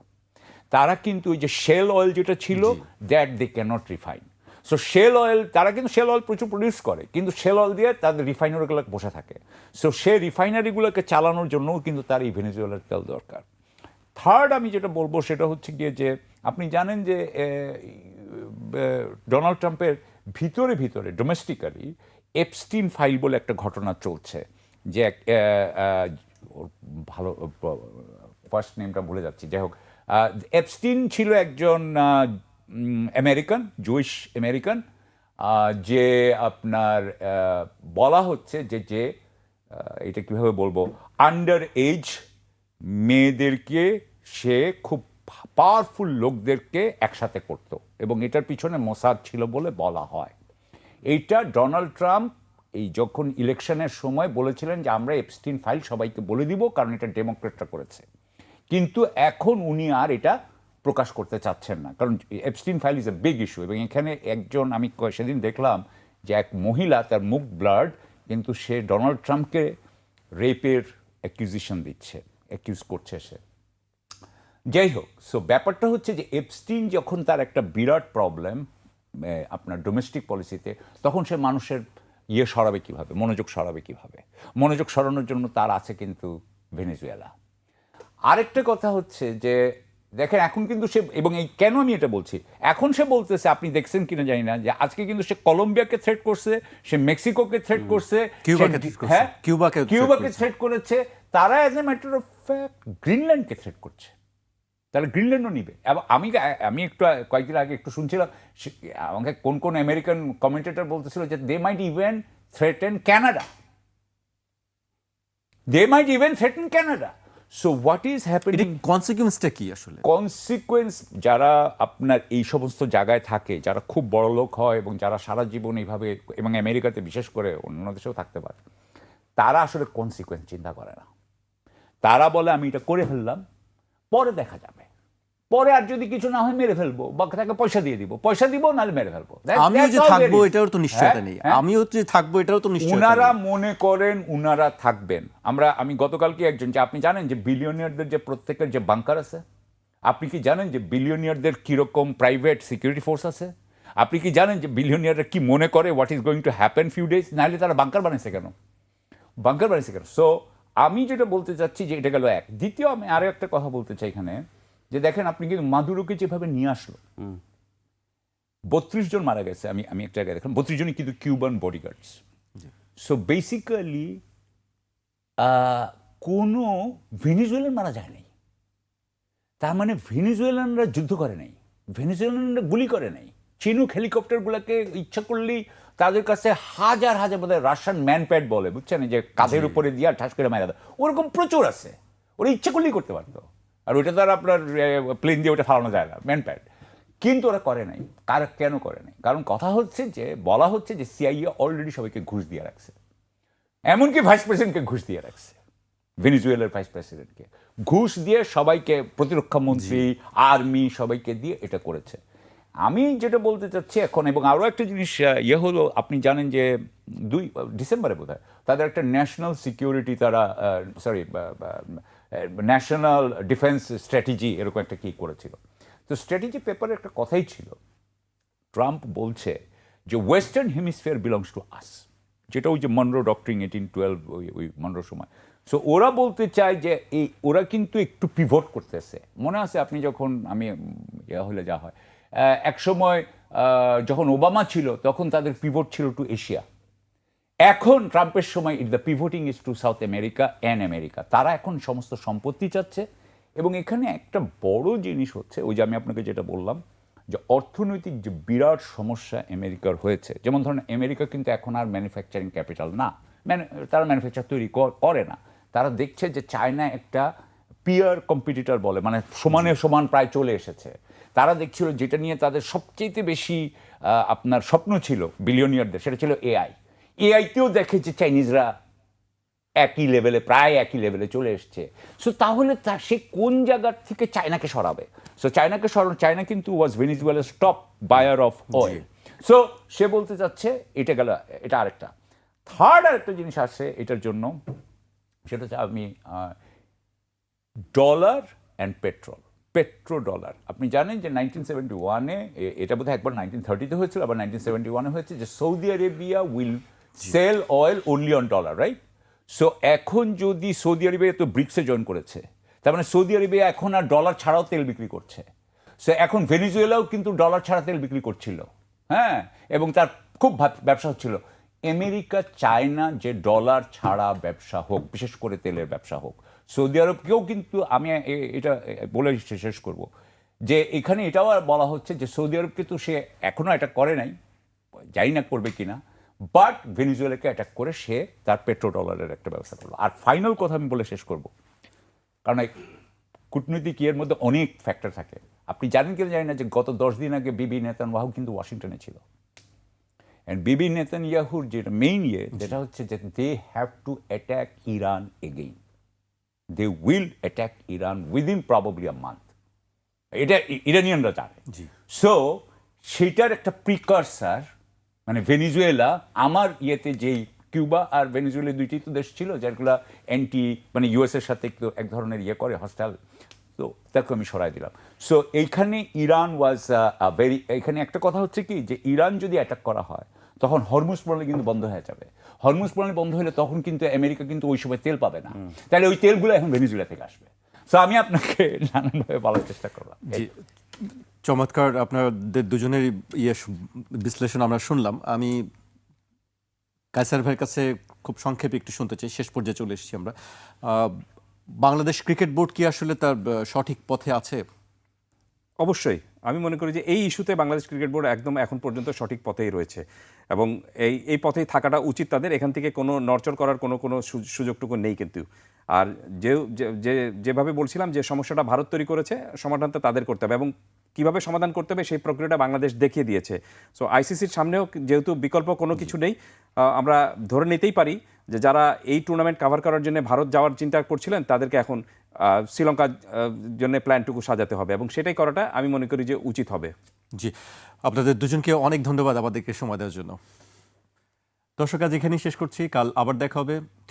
S3: তারা কিন্তু ওই যে শেল অয়েল যেটা ছিল, that they can't refine. So shale oil, তারা কিন্তু শেল অয়েল প্রচুর প্রডিউস করে, কিন্তু শেল অয়েল দিয়ে তাদের রিফাইনারিগুলো বসে থাকে। সো সে রিফাইনারিগুলোকে চালানোর জন্যও কিন্তু তার এই ভেনেজুয়েলার তেল দরকার। থার্ড আমি যেটা বলবো সেটা হচ্ছে গিয়ে যে আপনি জানেন যে ডোনাল্ড ট্রাম্পের ভিতরে ডোমেস্টিক্যালি এপস্টিন ফাইল বলে একটা ঘটনা চলছে, যে ওর ভালো ফার্স্ট নেমটা ভুলে যাচ্ছি, যাই হোক, এপস্টিন ছিল একজন আমেরিকান, জুইশ আমেরিকান, যে আপনার বলা হচ্ছে যে এটা কিভাবে বলবো, আন্ডার এজ মেয়েদেরকে সে খুব পাওয়ারফুল লোকদেরকে একসাথে করত, এবং এটার পিছনে মোসাদ ছিল বলে বলা হয়। এইটা ডোনাল্ড ট্রাম্প যখন ইলেকশনের সময় বলেছিলেন যে আমরা এপস্টিন ফাইল সবাইকে বলে দিব, কারণ এটা ডেমোক্রেটরা করেছে। কিন্তু এখন উনি আর এটা প্রকাশ করতে চাচ্ছেন না, কারণ Epstein file is a big issue. এবং এখানে একজন, আমি সেদিন দেখলাম যে এক মহিলা, তার মুখ ব্লার্ড, কিন্তু সে ডোনাল্ড ট্রাম্পকে রেপের অ্যাকিউজ করছে সে। যাই হোক, সো ব্যাপারটা হচ্ছে যে এপস্টিন যখন তার একটা বিরাট প্রবলেম আপনার ডোমেস্টিক পলিসিতে, তখন সে মানুষের সরাবে কীভাবে, মনোযোগ সরাবে কীভাবে? মনোযোগ সরানোর জন্য তার আছে কিন্তু ভেনেজুয়েলা। আরেকটা কথা হচ্ছে যে দেখেন এখন কিন্তু সে, এবং কেন আমি এটা বলছি, এখন সে বলতেছে, আপনি দেখছেন কিনা জানি না, যে আজকে কিন্তু সে কলম্বিয়াকে থ্রেট করছে, সে মেক্সিকোকে থ্রেট করছে, কিউবাকে থ্রেট করেছে, তারা as a matter of fact গ্রিনল্যান্ডকে থ্রেট করছে। তাহলে গ্রিনল্যান্ডও নিবে। এবং আমি একটু কয়েকদিন আগে একটু শুনছিলাম, আমাকে কোন আমেরিকান কমেন্টেটর বলতেছিল যে they might even threaten Canada. So what is
S1: এটা
S3: হ্যাপেনিং,
S1: কনসিকুয়েন্সটা কি আসলে?
S3: কনসিকুয়েন্স, যারা আপনার এই সমস্ত জায়গায় থাকে, যারা খুব বড় লোক হয় এবং যারা সারা জীবন এইভাবে, এবং আমেরিকাতে বিশেষ করে অন্য দেশেও থাকতে পারে, তারা আসলে কনসিকুয়েন্স চিন্তা করে না। তারা বলে আমি এটা করে ফেললাম, পরে দেখা যাবে, পরে আর যদি কিছু না হয় মেরে ফেলবো, বা তাকে পয়সা দিয়ে দিব, পয়সা দিব নাহলে মেরে ফেলবো।
S1: আমিও যে থাকবো এটাও তো নিশ্চয়তা
S3: হ্যাঁ,
S1: নেই,
S3: হ্যাঁ।
S1: আমিও যে থাকবো এটাও তো নিশ্চয়তা
S3: উনারা
S1: নেই।
S3: মনে করেন উনারা থাকবেন। আমি গতকালকে একজন, যে আপনি জানেন যে বিলিয়নিয়ারদের যে প্রত্যেকের যে বাংকার আছে, আপনি কি জানেন যে বিলিয়নিয়ারদের কিরকম প্রাইভেট সিকিউরিটি ফোর্স আছে? আপনি কি জানেন যে বিলিয়নিয়াররা কি মনে করে what is going to happen few days? নাহলে তারা বাংকার বানিয়েছে কেন? বাংকার বানিয়েছে কেন? সো আমি যেটা বলতে চাচ্ছি যে এটা গেল এক। দ্বিতীয়, আমি আরো একটা কথা বলতে চাই এখানে, যে দেখেন আপনি কিন্তু মাদুরোকে যেভাবে নিয়ে আসলো, 32 জন মারা গেছে, আমি একটা জায়গায় দেখলাম 32 জনই কিন্তু কিউবান বডিগার্ডস। সো বেসিক্যালি কোনো ভেনিজুয়েলান মারা যায় নাই। তার মানে ভেনিজুয়েলানরা যুদ্ধ করে নাই, ভেনিজুয়েলানরা গুলি করে নাই। চিনুক হেলিকপ্টারগুলোকে ইচ্ছা করলেই তাদের কাছে হাজার হাজার, বোধহয় রাশিয়ান ম্যানপ্যাড বলে, বুঝছেন, যে কাঁধের উপরে দিয়ে ঠাস করে মারা দেয়, ওরকম প্রচুর আছে। ওরা ইচ্ছা করলেই করতে পারতো, আর ওইটা তো আর আপনার প্লেন দিয়ে ওটা ফালানো যায় না, ম্যানপ্যাড। কিন্তু ওরা করে নাই। কেন করে নাই? কারণ কথা হচ্ছে যে, বলা হচ্ছে যে সিআইএ অলরেডি সবাইকে ঘুষ দিয়ে রাখছে, এমনকি ভাইস প্রেসিডেন্টকে ঘুষ দিয়ে রাখছে, ভেনিজুয়েলার ভাইস প্রেসিডেন্টকে ঘুষ দিয়ে, সবাইকে, প্রতিরক্ষা মন্ত্রী, আর্মি, সবাইকে দিয়ে এটা করেছে। আমি যেটা বলতে চাচ্ছি এখন, এবং আরও একটা জিনিস হলো, আপনি জানেন যে 2 ডিসেম্বরে বোধহয় তাদের একটা ন্যাশনাল সিকিউরিটি, তারা ন্যাশনাল ডিফেন্স স্ট্র্যাটেজি এরকম একটা কি করেছিল। তো স্ট্র্যাটেজি পেপারে একটা কথাই ছিল, ট্রাম্প বলছে যে western hemisphere belongs to us, যেটা ওই যে মনরো ডক্ট্রিন 1812, ওই মনরোর সময়। সো ওরা বলতে চায় যে ওরা কিন্তু একটু পিভট করতেছে। মনে আছে আপনি যখন, আমি হলে যা হয়, এক সময় যখন ওবামা ছিল তখন তাদের পিভট ছিল টু এশিয়া। এখন ট্রাম্পের সময় the pivoting is to South America and America. তারা এখন সমস্ত সম্পত্তি চাচ্ছে। এবং এখানে একটা বড় জিনিস হচ্ছে, ওই যে আমি আপনাকে যেটা বললাম, যে অর্থনৈতিক যে বিরাট সমস্যা আমেরিকার হয়েছে, যেমন ধরেন আমেরিকা কিন্তু এখন আর ম্যানুফ্যাকচারিং ক্যাপিটাল না, তারা ম্যানুফ্যাকচার তৈরি করে না। তারা দেখছে যে চায়না একটা পিয়ার কম্পিটিটর বলে, মানে সমানে সমান প্রায় চলে এসেছে। তারা দেখছিল যেটা নিয়ে তাদের সবচেয়ে বেশি আপনার স্বপ্ন ছিল বিলিয়নিয়ারদের, সেটা ছিল এআইতেও দেখে যে চাইনিজরা একই লেভেলে, প্রায় একই লেভেলে চলে এসছে। সো তাহলে সে কোন জায়গার থেকে চায়নাকে সরাবে? সো চায়না কিন্তু ওয়াজ ভেনিজুয়েলার top buyer of oil. So সে বলতে চাচ্ছে, এটা গেল, এটা আরেকটা। থার্ড আরেকটা জিনিস আসছে এটার জন্য, সেটা হচ্ছে আমি ডলার অ্যান্ড পেট্রো ডলার। আপনি জানেন যে 1971-এ, এটা বোধহয় একবার 1930-তে হয়েছিল, আবার 1971-এ হয়েছে, যে Saudi Arabia will sell oil only on dollar, right? So এখন যদি সৌদি আরবিয়া তো ব্রিক্সে জয়েন করেছে, তার মানে সৌদি আরবিয়া এখন আর ডলার ছাড়াও তেল বিক্রি করছে। সো এখন ভেনিজুয়েলাও কিন্তু ডলার ছাড়া তেল বিক্রি করছিল, হ্যাঁ, এবং তার খুব ব্যবসা হচ্ছিল। আমেরিকা চায় না যে ডলার ছাড়া ব্যবসা হোক, বিশেষ করে তেলের ব্যবসা হোক। সৌদি আরবকেও কিন্তু, আমি এটা বলে শেষ করব, যে এখানে এটাও বলা হচ্ছে যে সৌদি আরব কিন্তু সে এখনও অ্যাটাক করে নাই, জানি না করবে কিনা, বাট ভেনিজুয়েলাকে অ্যাটাক করে সে তার পেট্রো ডলারের একটা ব্যবস্থা করলো। আর ফাইনাল কথা আমি বলে শেষ করব, কারণ কূটনৈতিক ইয়ের মধ্যে অনেক ফ্যাক্টর থাকে। আপনি জানেন কিনা জানি না যে গত 10 দিন আগে বিবি নেতানয়াহু কিন্তু ওয়াশিংটনে ছিল। অ্যান্ড বিবি নেতানয়াহুর যেটা মেইন যেটা হচ্ছে যে they have to attack Iran again, they will attack Iran within probably a month, এটা ইরানিয়ানরা জানে। সো সেটার একটা প্রিকারসার, মানে ভেনিজুয়েলা, আমার ইয়েতে যেই কিউবা আর ভেনিজুয়েলা দুইটাই তো দেশ ছিল যেগুলো অ্যান্টি, মানে ইউএস এর সাথে একটু এক ধরনের ইয়ে করে, হস্টাইল, তো তাকে আমি সরাই দিলাম। সো এইখানে ইরান ওয়াজ এখানে একটা কথা হচ্ছে কি, যে ইরান যদি অ্যাটাক করা হয় তখন হরমুজ প্রণালী কিন্তু বন্ধ হয়ে যাবে। হরমুজ প্রণালী বন্ধ হলে তখন কিন্তু আমেরিকা কিন্তু ওই সময় তেল পাবে না, তাহলে ওই তেলগুলো এখন ভেনিজুয়েলা থেকে আসবে। সো আমি আপনাকে নানানভাবে বলার চেষ্টা করলাম।
S1: চমৎকার, আপনাদের দুজনের বিশ্লেষণ আমরা শুনলাম। আমি কায়সার ভাইয়ের কাছে খুব সংক্ষেপে একটু শুনতে চাই, শেষ পর্যায়ে চলে এসেছি আমরা। বাংলাদেশ ক্রিকেট বোর্ড কি আসলে তার সঠিক পথে আছে?
S2: অবশ্যই আমি মনে করি যে এই ইস্যুতে বাংলাদেশ ক্রিকেট বোর্ড একদম এখন পর্যন্ত সঠিক পথেই রয়েছে, এবং এই পথেই থাকাটা উচিত তাদের। এখান থেকে কোনো নড়চড় করার কোনো সুযোগটুকু নেই। কিন্তু আর যেভাবে বলছিলাম যে সমস্যাটা ভারত তৈরি করেছে, সমাধানটা তাদের করতে হবে এবং কিভাবে সমাধান করতে হবে সেই প্রক্রিয়াটা বাংলাদেশ দেখিয়ে দিয়েছে। সো আইসিসির সামনেও যেহেতু বিকল্প কোনো কিছু নেই, আমরা ধরে নিতেই পারি যে যারা এই টুর্নামেন্ট কভার করার জন্য ভারত যাওয়ার চিন্তা করছিলেন তাদেরকে এখন শ্রীলঙ্কার জন্য প্ল্যানটুকু সাজাতে হবে এবং সেটাই করাটা আমি মনে করি যে উচিত হবে।
S1: জি, আপনাদের দুজনকে অনেক ধন্যবাদ আমাদেরকে সময় দেওয়ার জন্য। দর্শক, আজ এখানেই শেষ করছি, কাল আবার দেখা হবে।